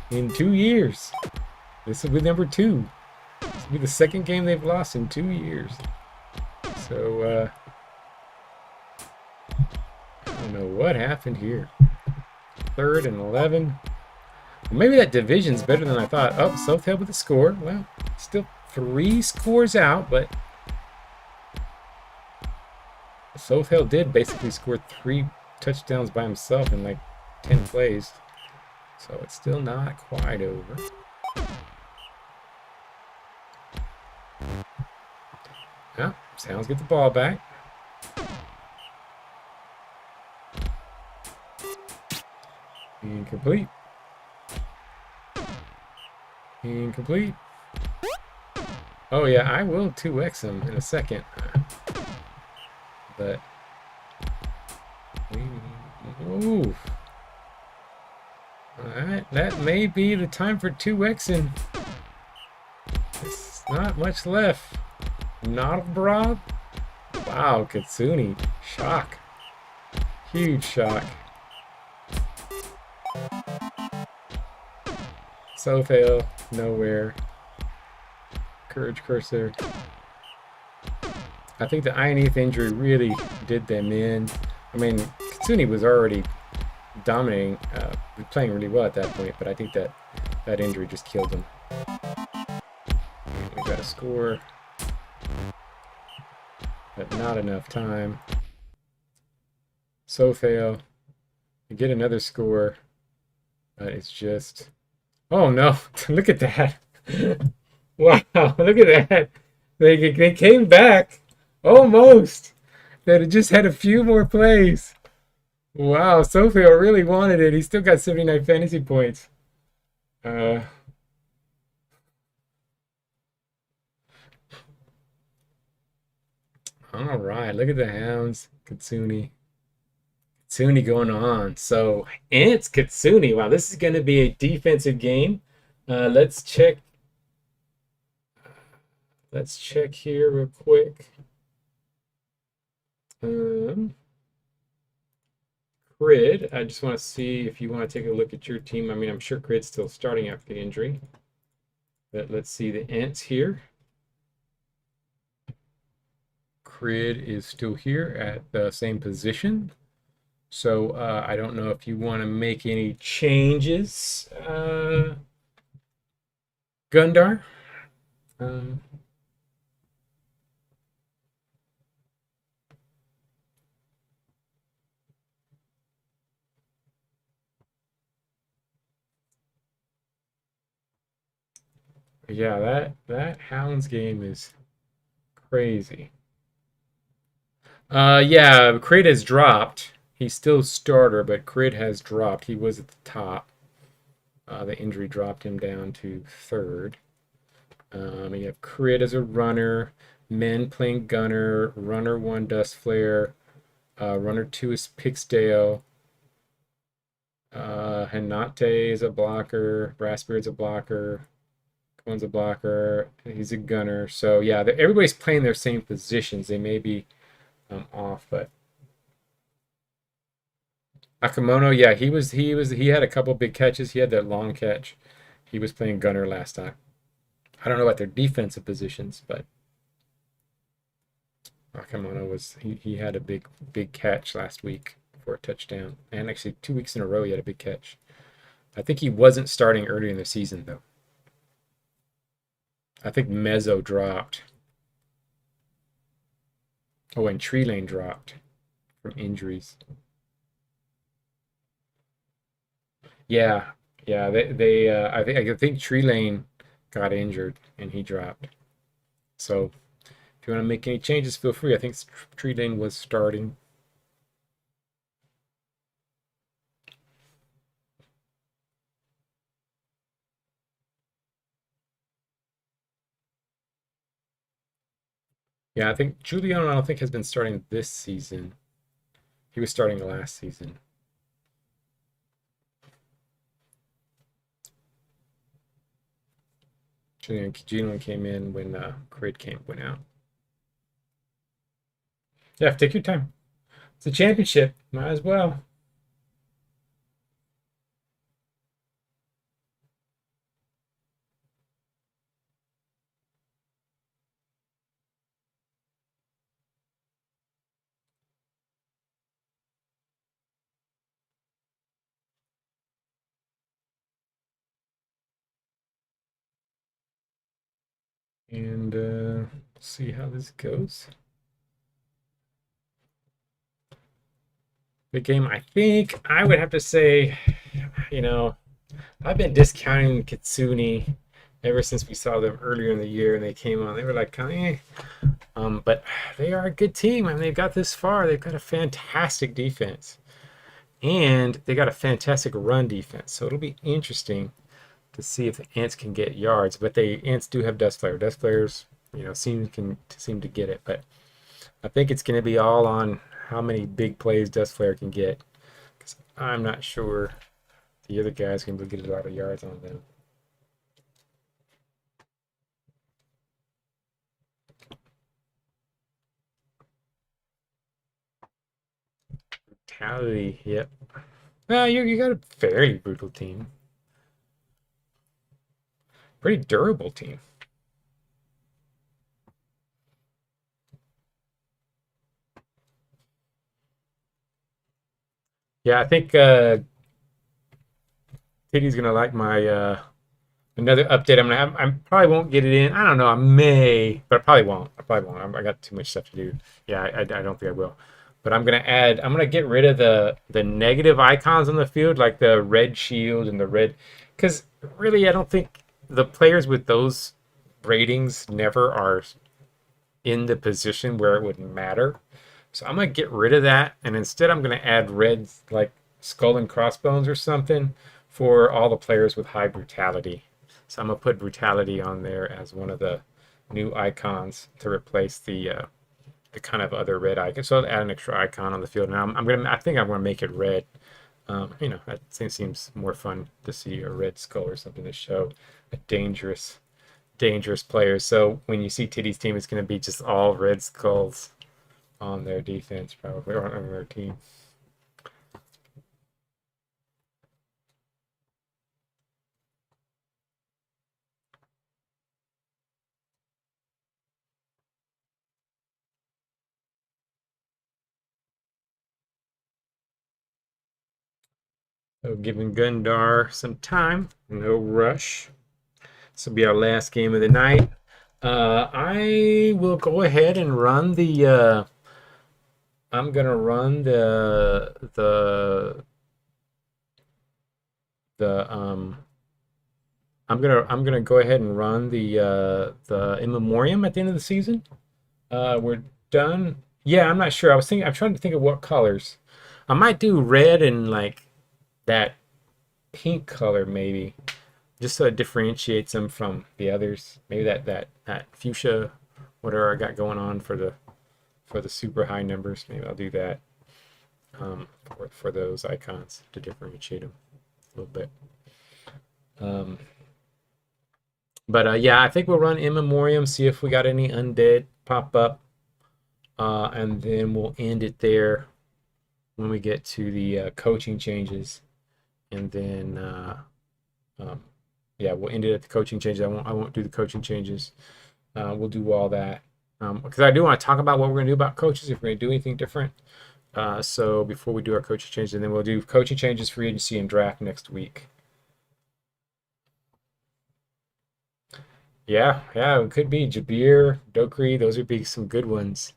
in 2 years. This will be number 2. This will be the second game they've lost in 2 years. So, I don't know what happened here. 3rd and 11. Well, maybe that division's better than I thought. Oh, Southdale with a score. Well, still 3 scores out, but Southdale did basically score 3 touchdowns by himself in like 10 plays. So it's still not quite over. Yeah, Sounds get the ball back. Incomplete. Incomplete. Oh yeah, I will 2x him in a second. But ooh. Alright, that may be the time for 2xing. There's not much left. Not Brob. Wow, Katsuni. Shock. Huge shock. Sofail, nowhere. Courage Cursor. I think the Ionith injury really did them in. I mean, Katsuni was already dominating, playing really well at that point, but I think that injury just killed him. And we got a score, but not enough time. Sofail, we get another score, but it's just... Oh no, look at that. Wow, look at that. They came back, almost. They had just had a few more plays. Wow, Sophia really wanted it. He still got 79 fantasy points. All right, look at the Hounds. Katsuni. Katsuni going on. So, it's Katsuni. Wow, this is going to be a defensive game. Let's check. Let's check here real quick. Crid, I just want to see if you want to take a look at your team. I mean, I'm sure Crid's still starting after the injury. But let's see the Ants here. Crid is still here at the same position. So I don't know if you want to make any changes. Gundar. Yeah, that Hounds game is crazy. Yeah, Crid has dropped. He's still starter, but Crid has dropped. He was at the top. The injury dropped him down to 3rd. You have Crid as a runner, Men playing gunner, runner 1 Dust Flare, runner 2 is Pixdale, Henate is a blocker, Brassbeard's a blocker, Cohen's a blocker, he's a gunner. So yeah, everybody's playing their same positions. They may be off, but Akamono, yeah, he had a couple big catches. He had that long catch. He was playing gunner last time. I don't know about their defensive positions, but Akamono he had a big catch last week for a touchdown. And actually 2 weeks in a row he had a big catch. I think he wasn't starting earlier in the season though. I think Mezzo dropped. Oh, and Tree Lane dropped from injuries. Yeah, yeah. I think Tree Lane got injured and he dropped. So if you want to make any changes, feel free. I think Tree Lane was starting. Yeah, I think Juliano, I don't think has been starting this season. He was starting last season. Julian came in when Creed Camp went out. Yeah, take your time. It's a championship. Might as well. And see how this goes. The game, I think I would have to say, you know, I've been discounting Kitsune ever since we saw them earlier in the year and they came on. They were like kind of, but they are a good team. I mean, they've got this far. They've got a fantastic defense, and they got a fantastic run defense. So it'll be interesting to see if the Ants can get yards. But the Ants do have Dust Flare. Dust Flares, seem to get it. But I think it's going to be all on how many big plays Dust Flare can get. Because I'm not sure the other guys can get a lot of yards on them. Brutality, yep. Well, you got a fairly brutal team. Pretty durable team. Yeah, I think Titty's gonna like my another update I'm gonna have. I probably won't get it in. I don't know. I may, but I probably won't. I got too much stuff to do. Yeah, I don't think I will. But I'm gonna add. I'm gonna get rid of the negative icons on the field, like the red shield and the red, because really I don't think the players with those ratings never are in the position where it would matter. So I'm gonna get rid of that, and instead I'm gonna add red like skull and crossbones or something for all the players with high brutality. So I'm gonna put brutality on there as one of the new icons to replace the kind of other red icon. So I'll add an extra icon on the field. Now I think I'm gonna make it red. That seems more fun to see a red skull or something to show a dangerous player. So when you see Titty's team, it's gonna be just all red skulls on their defense, probably, or on their team. So giving Gundar some time, no rush. This will be our last game of the night. I will go ahead and run the. I'm gonna run the I'm gonna go ahead and run the in memoriam at the end of the season. We're done. Yeah, I'm not sure. I'm trying to think of what colors. I might do red and like that pink color maybe, just so it differentiates them from the others. Maybe that fuchsia, whatever I got going on for the super high numbers. Maybe I'll do that for those icons to differentiate them a little bit. But yeah, I think we'll run in memoriam, see if we got any undead pop up, and then we'll end it there when we get to the coaching changes, and then yeah, we'll end it at the coaching changes. I won't do the coaching changes. We'll do all that because I do want to talk about what we're gonna do about coaches if we're gonna do anything different. So before we do our coaching changes, and then we'll do coaching changes, free agency, and draft next week. Yeah, it could be Jabir, Dokri. Those would be some good ones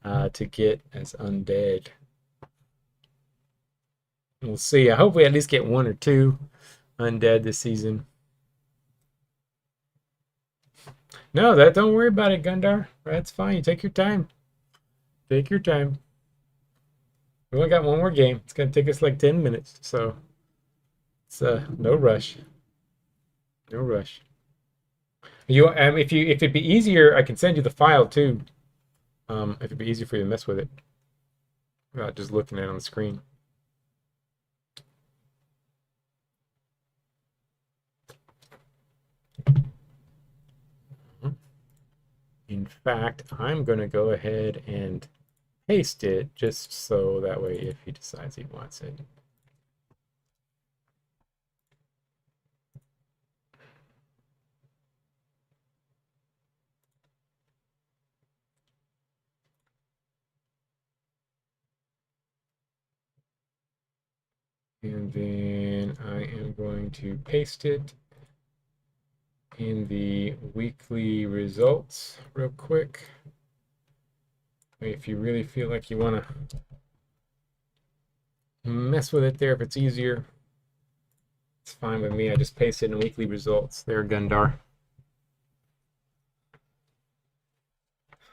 to get as undead. We'll see. I hope we at least get one or two undead this season. No, that don't worry about it, Gundar. That's fine. You take your time. Take your time. We only got one more game. It's gonna take us like 10 minutes, so it's no rush. No rush. If it'd be easier, I can send you the file too. If it'd be easier for you to mess with it without just looking at it on the screen. In fact, I'm gonna go ahead and paste it just so that way if he decides he wants it. And then I am going to paste it in the weekly results real quick. If you really feel like you want to mess with it there, if it's easier, it's fine with me. I just paste it in weekly results there, Gundar.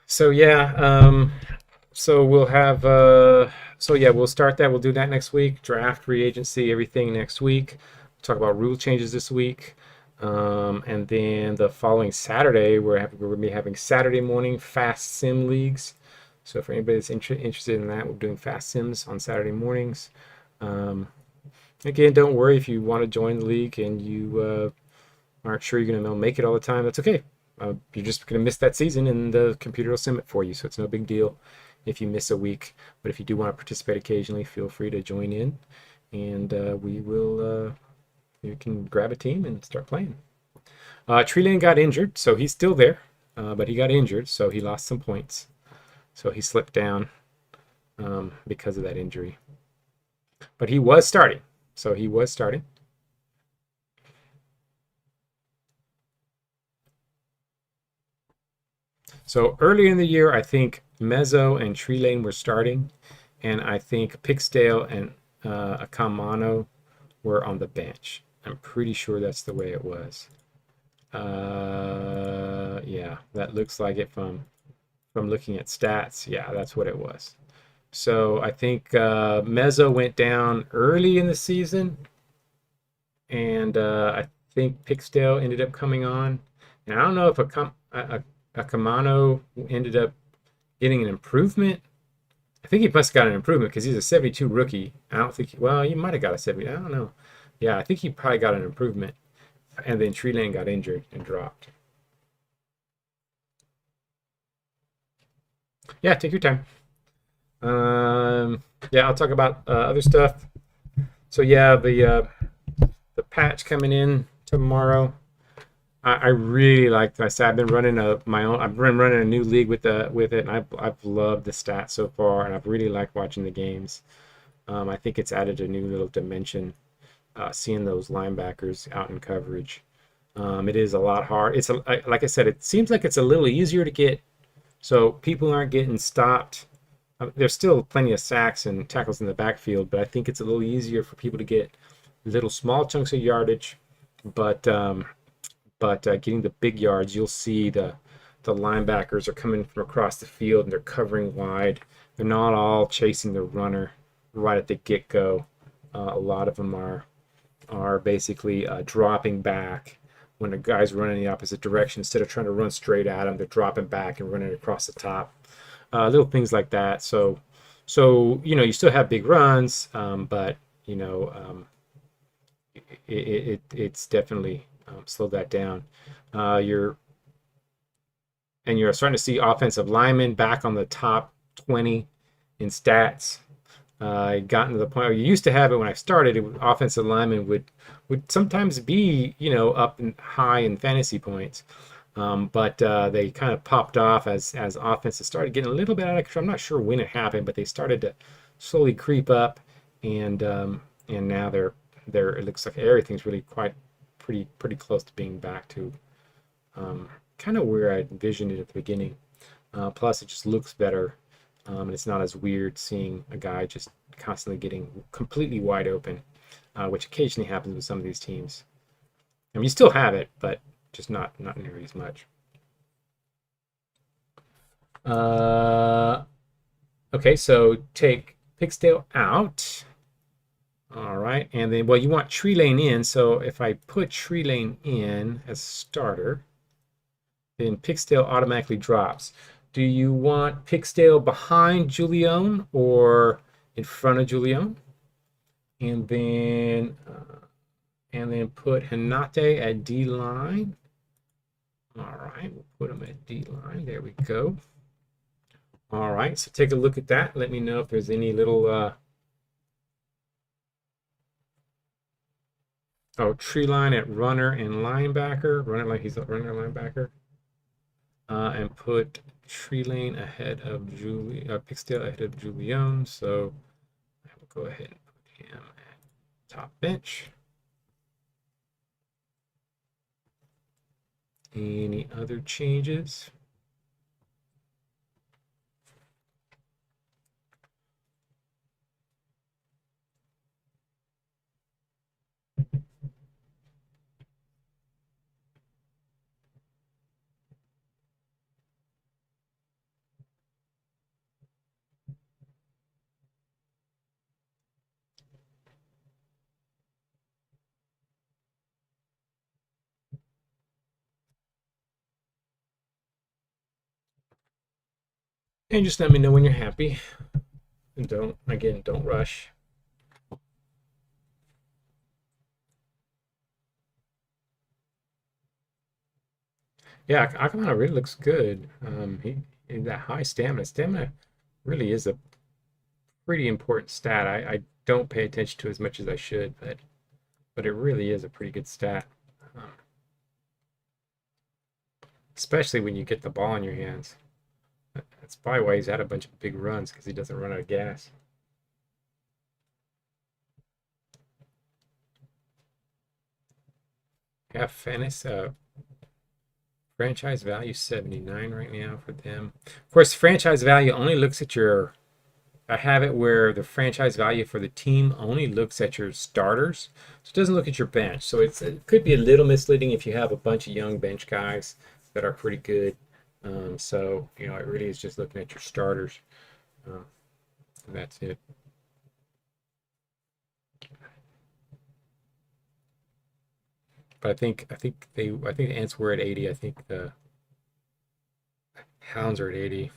So yeah, so we'll have so yeah, we'll start that. We'll do that next week. Draft, free agency, everything next week. Talk about rule changes this week. And then the following Saturday, we're going to be having Saturday morning fast sim leagues. So for anybody that's interested in that, we're doing fast sims on Saturday mornings. Again, don't worry if you want to join the league and you aren't sure you're going to make it all the time. That's okay. You're just going to miss that season and the computer will sim it for you. So it's no big deal if you miss a week. But if you do want to participate occasionally, feel free to join in. And we will, you can grab a team and start playing. Tree Lane got injured, so he's still there. But he got injured, so he lost some points. So he slipped down because of that injury. But he was starting. So he was starting. So earlier in the year, I think Mezzo and Tree Lane were starting, and I think Pixdale and Akamano were on the bench. I'm pretty sure that's the way it was. Yeah, that looks like it from looking at stats. Yeah, that's what it was. So I think Mezzo went down early in the season, and I think Pixdale ended up coming on. And I don't know if Akamano ended up getting an improvement. I think he must have got an improvement because he's a 72 rookie. I don't think, well, he might have got a 70. I don't know. Yeah, I think he probably got an improvement. And then Tree Lane got injured and dropped. Yeah, take your time. Yeah, I'll talk about other stuff. So yeah, the patch coming in tomorrow. I really like. I said I've been running my own. I've been running a new league with it, and I've loved the stats so far, and I've really liked watching the games. I think it's added a new little dimension. Seeing those linebackers out in coverage, it is a lot hard. Like I said, it seems like it's a little easier to get, so people aren't getting stopped. There's still plenty of sacks and tackles in the backfield, but I think it's a little easier for people to get little small chunks of yardage, but getting the big yards, you'll see the linebackers are coming from across the field and they're covering wide. They're not all chasing the runner right at the get-go. A lot of them are basically dropping back when a guy's running the opposite direction. Instead of trying to run straight at him, they're dropping back and running across the top. Little things like that. So you still have big runs, but it's definitely slowed that down. You're starting to see offensive linemen back on the top 20 in stats. Gotten to the point where you used to have it when I started. Offensive linemen would sometimes be up and high in fantasy points, but they kind of popped off as offenses started getting a little bit out of control. I'm not sure when it happened, but they started to slowly creep up, and now they're it looks like everything's really quite pretty close to being back to kind of where I envisioned it at the beginning. Plus, it just looks better, and it's not as weird seeing a guy just constantly getting completely wide open, which occasionally happens with some of these teams. I mean, you still have it, but just not nearly as much. Okay, so take Pixdale out. All right, and then, well, you want Tree Lane in, so if I put Tree Lane in as starter, then Pixdale automatically drops. Do you want Pixdale behind Julian or in front of Julian? And then put Hinate at D line. All right, we'll put him at D line. There we go. All right, so take a look at that. Let me know if there's any little tree line at runner and linebacker. Runner like he's a runner linebacker. And put Tree Lane ahead of Pixdale ahead of Julian. So I will go ahead and put him at top bench. Any other changes? And just let me know when you're happy. And don't rush. Yeah, Akamana really looks good. He that high stamina. Stamina really is a pretty important stat. I don't pay attention to as much as I should, but it really is a pretty good stat. Um, Especially when you get the ball in your hands. That's probably why he's had a bunch of big runs because he doesn't run out of gas. Yeah, fantasy franchise value 79 right now for them. Of course, franchise value only looks at your. I have it where the franchise value for the team only looks at your starters, so it doesn't look at your bench. So it could be a little misleading if you have a bunch of young bench guys that are pretty good. So it really is just looking at your starters. And that's it. But I think the Ants were at 80. I think the Hounds are at 80.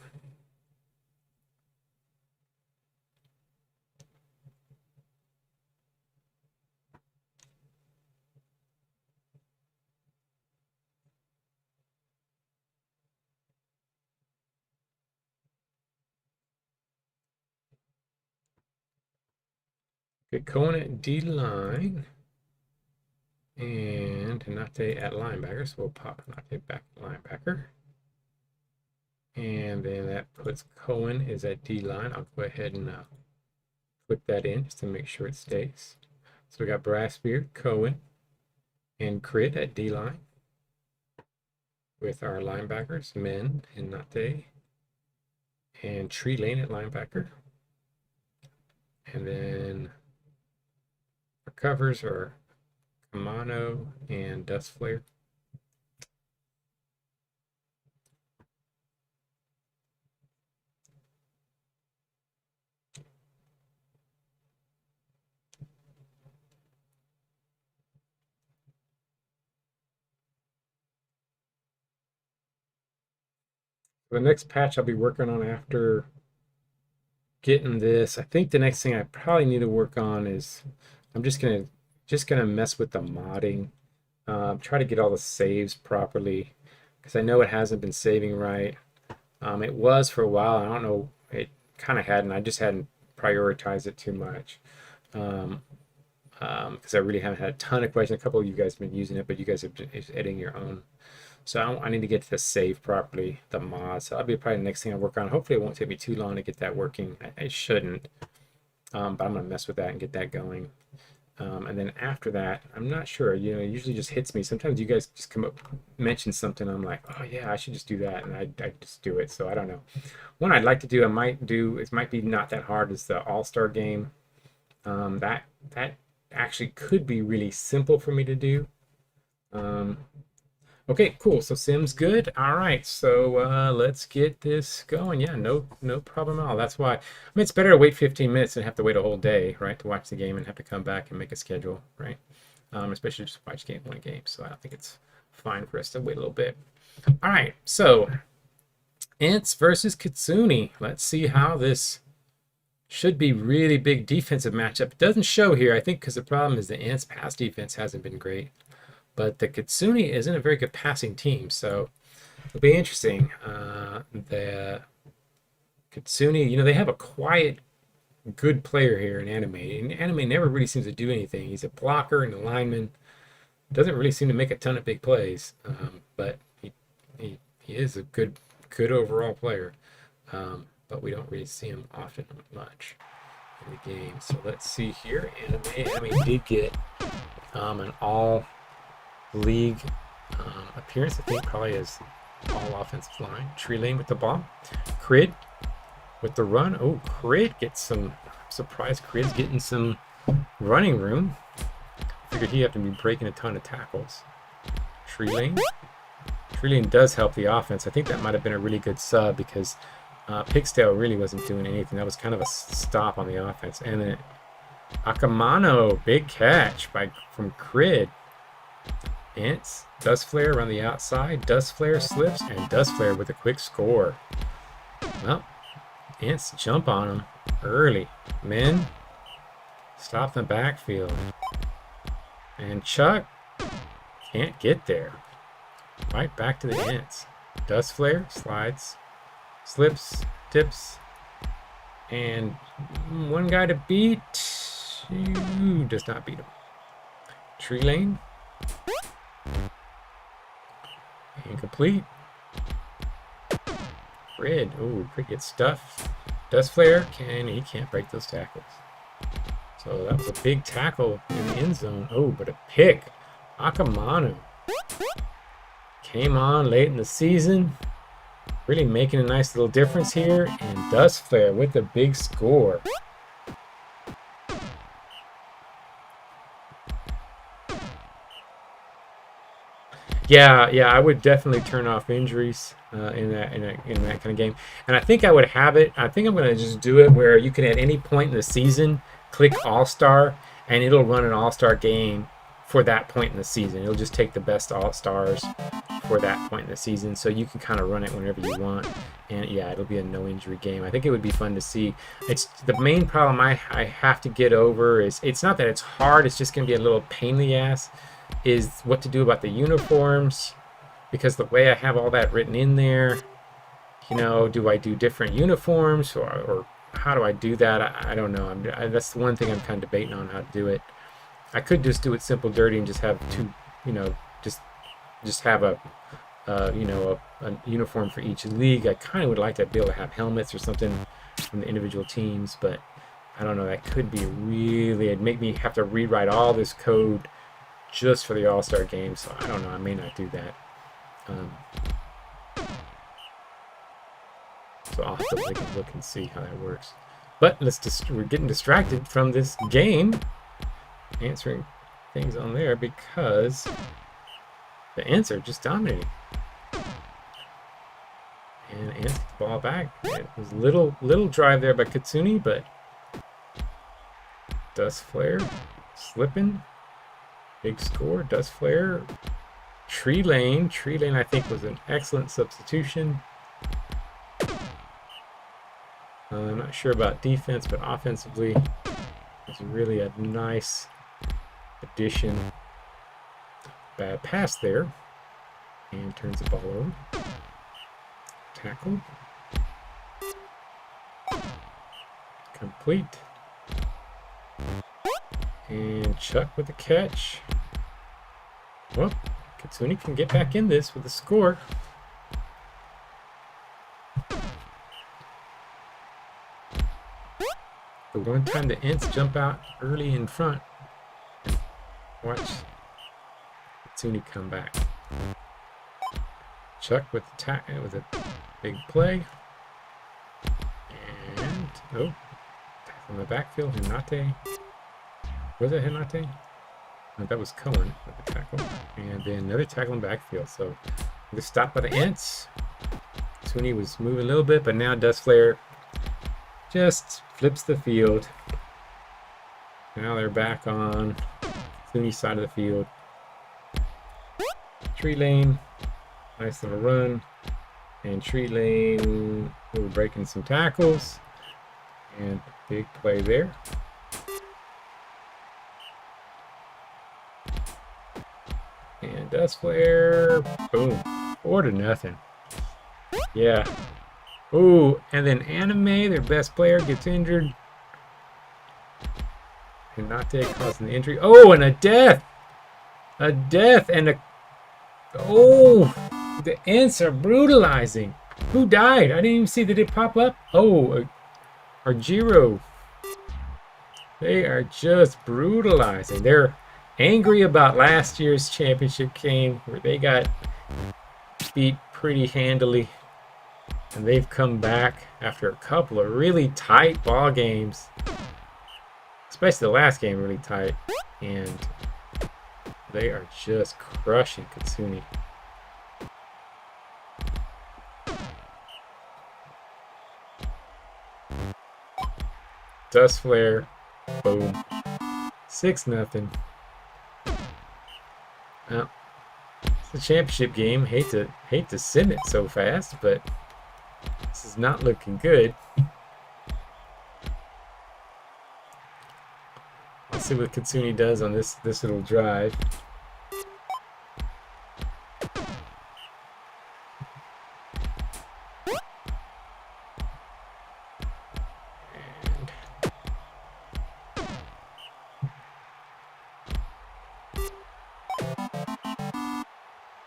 Okay, Cohen at D line and Hinate at linebacker. So we'll pop Hinate back linebacker. And then that puts Cohen is at D line. I'll go ahead and put that in just to make sure it stays. So we got Brassbeard, Cohen, and Crit at D line with our linebackers, Men, Hinate, and Tree Lane at linebacker. And then our covers are Kamano and Dust Flare. The next patch I'll be working on after getting this, I think the next thing I probably need to work on is I'm just gonna mess with the modding, try to get all the saves properly because I know it hasn't been saving right. It was for a while. I don't know. It kind of hadn't. I just hadn't prioritized it too much. Um, because I really haven't had a ton of questions. A couple of you guys have been using it, but you guys are just editing your own. So I need to get the save properly, the mod. So that'll be probably the next thing I work on. Hopefully, it won't take me too long to get that working. It shouldn't. But I'm going to mess with that and get that going. And then after that, I'm not sure. You know, it usually just hits me. Sometimes you guys just come up, mention something. I'm like, oh yeah, I should just do that, and I just do it. So I don't know. One I'd like to do, I might do. It might be not that hard. Is the All-Star game. That actually could be really simple for me to do. Um, Okay, cool. So Sim's good. All right. So let's get this going. Yeah, no problem at all. That's why. I mean, it's better to wait 15 minutes than have to wait a whole day, right, to watch the game and have to come back and make a schedule, right? Especially just watch one game. So I think it's fine for us to wait a little bit. All right. So Ants versus Kitsune. Let's see how this should be really big defensive matchup. It doesn't show here, I think, because the problem is the Ants' pass defense hasn't been great. But the Kitsune isn't a very good passing team, so it'll be interesting. The Kitsune, you know, they have a quiet, good player here in Anime. And Anime never really seems to do anything. He's a blocker and a lineman. Doesn't really seem to make a ton of big plays, but he is a good overall player. But we don't really see him often much in the game. So let's see here. Anime did get an all league appearance, I think, probably as all offensive line. Tree Lane with the ball. Crid with the run. Oh, Crid gets some. I'm surprised Crid's getting some running room. Figured he'd have to be breaking a ton of tackles. Tree Lane. Tree Lane does help the offense. I think that might have been a really good sub because Pigstail really wasn't doing anything. That was kind of a stop on the offense. And then Akamano, big catch from Crid. Ants, Dust Flare around the outside, Dust Flare slips, and Dust Flare with a quick score. Well, Ants jump on him early. Men, stop the backfield. And Chuck can't get there. Right back to the Ants. Dust Flare slides, slips, tips, and one guy to beat. Does not beat him. Tree Lane. Incomplete. Crid. Oh, Crid gets stuffed. Dust Flare. He can't break those tackles. So that was a big tackle in the end zone. Oh, but a pick. Akamanu came on late in the season. Really making a nice little difference here. And Dust Flare with a big score. Yeah, I would definitely turn off injuries in that kind of game. And I think I would have it. I think I'm going to just do it where you can at any point in the season click All-Star and it'll run an All-Star game for that point in the season. It'll just take the best All-Stars for that point in the season, so you can kind of run it whenever you want. And yeah, it'll be a no injury game. I think it would be fun to see. It's the main problem I have to get over is it's not that it's hard. It's just going to be a little pain in the ass. Is what to do about the uniforms, because the way I have all that written in there, you know, do I do different uniforms or how do I do that? I don't know. That's the one thing I'm kind of debating on how to do it. I could just do it simple, dirty, and just have two, you know, just have a uniform for each league. I kind of would like to be able to have helmets or something from the individual teams, but I don't know. That could be really, it'd make me have to rewrite all this code just for the All-Star game, so I don't know. I may not do that. So I'll have to take a look and see how that works. But we're getting distracted from this game, answering things on there because the Ants are just dominating. And Ants get the ball back. It was little drive there by Kitsune, but Dust Flare slipping. Big score. Dust Flare. Tree Lane. Tree Lane, I think, was an excellent substitution. I'm not sure about defense, but offensively, it's really a nice addition. Bad pass there. And turns the ball over. Tackle. Complete. And Chuck with the catch. Well, Kitsune can get back in this with a score. The one time the Ents jump out early in front. And watch Tsuni come back. Chuck with a big play. And from the backfield, Hinate. Was it Hinate? No, that was Cohen with the tackle. And then another tackle in backfield. So the stop by the Ents. Tsuni was moving a little bit, but now Dust Flare just flips the field. Now they're back on Tsuni's side of the field. Tree lane. Nice little run. And tree lane, we're breaking some tackles. And big play there. And Dust Flare, boom, 4-0. Yeah. Ooh, and then Anime, their best player, gets injured. Hinate causing the injury. Oh, and a death! A death and a... Oh, the Ents are brutalizing. Who died? I didn't even see, did it pop up? Oh, Arjiro. They are just brutalizing. They're angry about last year's championship game where they got beat pretty handily. And they've come back after a couple of really tight ball games. Especially the last game really tight. And they are just crushing Katsuni. Dust Flare. Boom. 6-0. Well, it's a championship game. Hate to send it so fast, but this is not looking good. Let's see what Katsuni does on this little drive.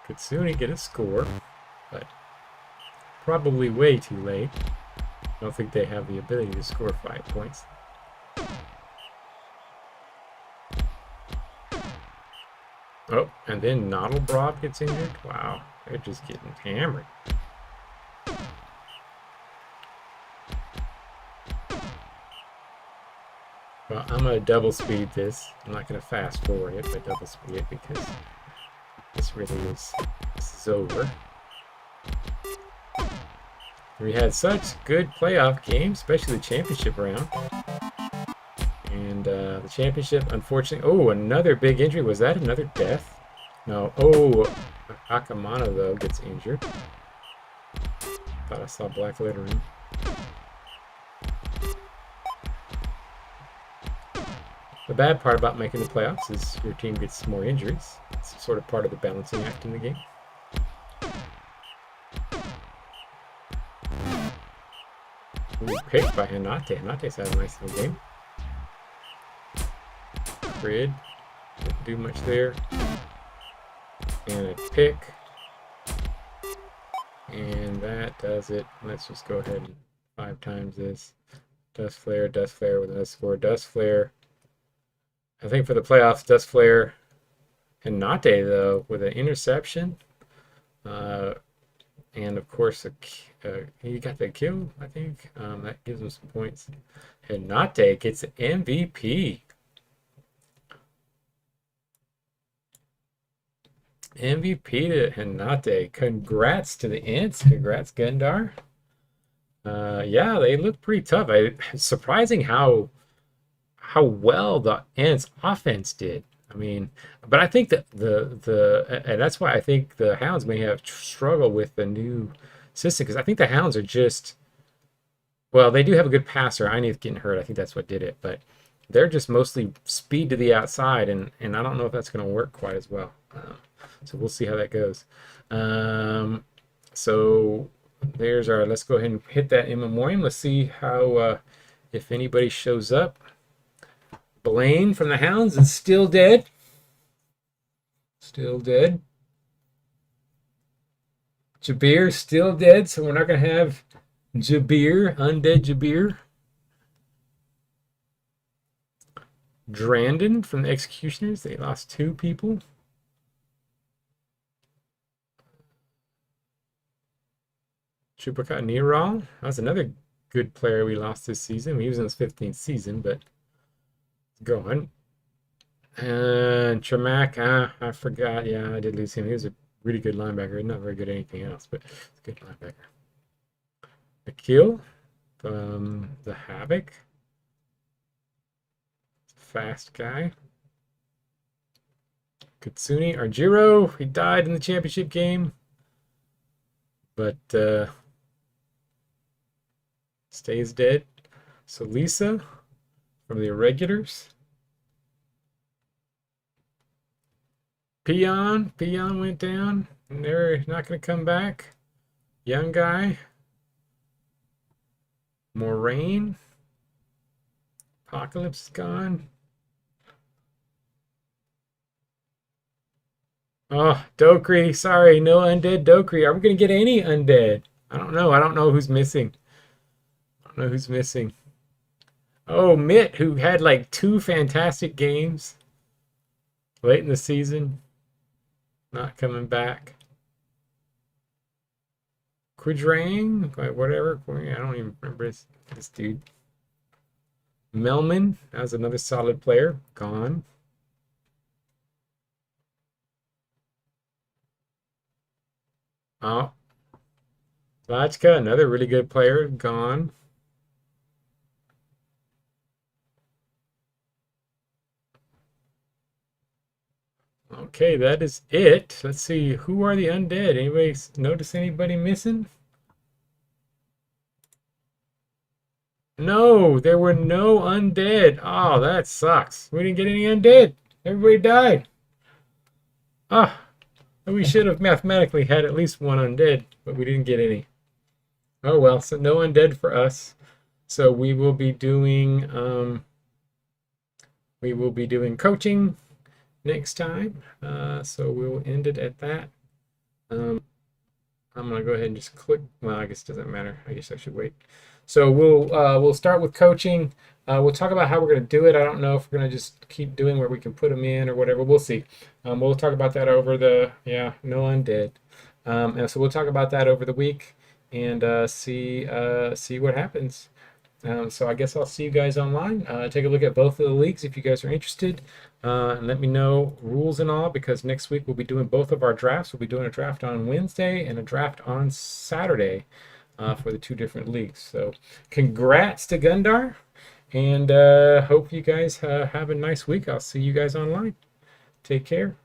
Katsuni get a score, but probably way too late. I don't think they have the ability to score 5 points. Oh, and then Noddlebrob gets injured? Wow, they're just getting hammered. Well, I'm going to double speed this. I'm not going to fast forward it, but double speed it because this is over. We had such good playoff games, especially the championship round. And the championship, unfortunately... Oh, another big injury. Was that another death? No. Oh, Akamano, though, gets injured. Thought I saw black lettering. The bad part about making the playoffs is your team gets more injuries. It's sort of part of the balancing act in the game. Ooh, picked by Hinate. Hinate's had a nice little game. Grid. Didn't do much there. And a pick. And that does it. Let's just go ahead and 5 times this. Dust Flare with a score. Dust Flare. I think for the playoffs, Dust Flare. Hinate, though, with an interception. And of course, he got the kill, I think. That gives him some points. Hinate gets the MVP. MVP to Hinate. Congrats to the Ents. Congrats, Gundar. Yeah, they look pretty tough. It's surprising how well the Ents offense did. I mean, but I think that and that's why I think the Hounds may have struggled with the new system, because I think the Hounds are just, well, they do have a good passer. Ineath getting hurt, I think that's what did it, but they're just mostly speed to the outside, and I don't know if that's going to work quite as well. So we'll see how that goes. So there's our, let's go ahead and hit that in memoriam. Let's see how, if anybody shows up. Blaine from the Hounds is still dead. Still dead. Jabir still dead, so we're not going to have Jabir, undead Jabir. Drandon from the Executioners. They lost 2 people. Chupacabra Neral. That's another good player we lost this season. He was in his 15th season, but go on. And Tremac, I forgot. Yeah, I did lose him. He was a really good linebacker. Not very good at anything else, but it's a good linebacker. Akil from the Havoc. Fast guy. Katsuni Arjiro. He died in the championship game, but stays dead. So Lisa from the Irregulars. Peon went down, and they're not going to come back. Young guy. Moraine. Apocalypse is gone. Oh, Dokri. Sorry, no undead Dokri. Are we going to get any undead? I don't know. I don't know who's missing. I don't know who's missing. Oh, Mitt, who had like 2 fantastic games late in the season. Not coming back. Quidrang, whatever. I don't even remember this dude. Melman, that was another solid player. Gone. Oh. Lachka, another really good player. Gone. Okay, that is it. Let's see. Who are the undead? Anybody notice anybody missing? No, there were no undead. Oh, that sucks. We didn't get any undead. Everybody died. Ah, we should have mathematically had at least 1 undead, but we didn't get any. Oh well, so no undead for us. So we will be doing coaching next time. So we'll end it at that. I'm gonna go ahead and just click. Well, I guess it doesn't matter. I guess I should wait. So we'll start with coaching. We'll talk about how we're gonna do it. I don't know if we're gonna just keep doing where we can put them in or whatever. We'll see. We'll talk about that over the no undead. And so we'll talk about that over the week and see what happens. So I guess I'll see you guys online. Take a look at both of the leagues if you guys are interested. And let me know rules and all, because next week we'll be doing both of our drafts. We'll be doing a draft on Wednesday and a draft on Saturday for the 2 different leagues. So congrats to Gundar, and hope you guys have a nice week. I'll see you guys online. Take care.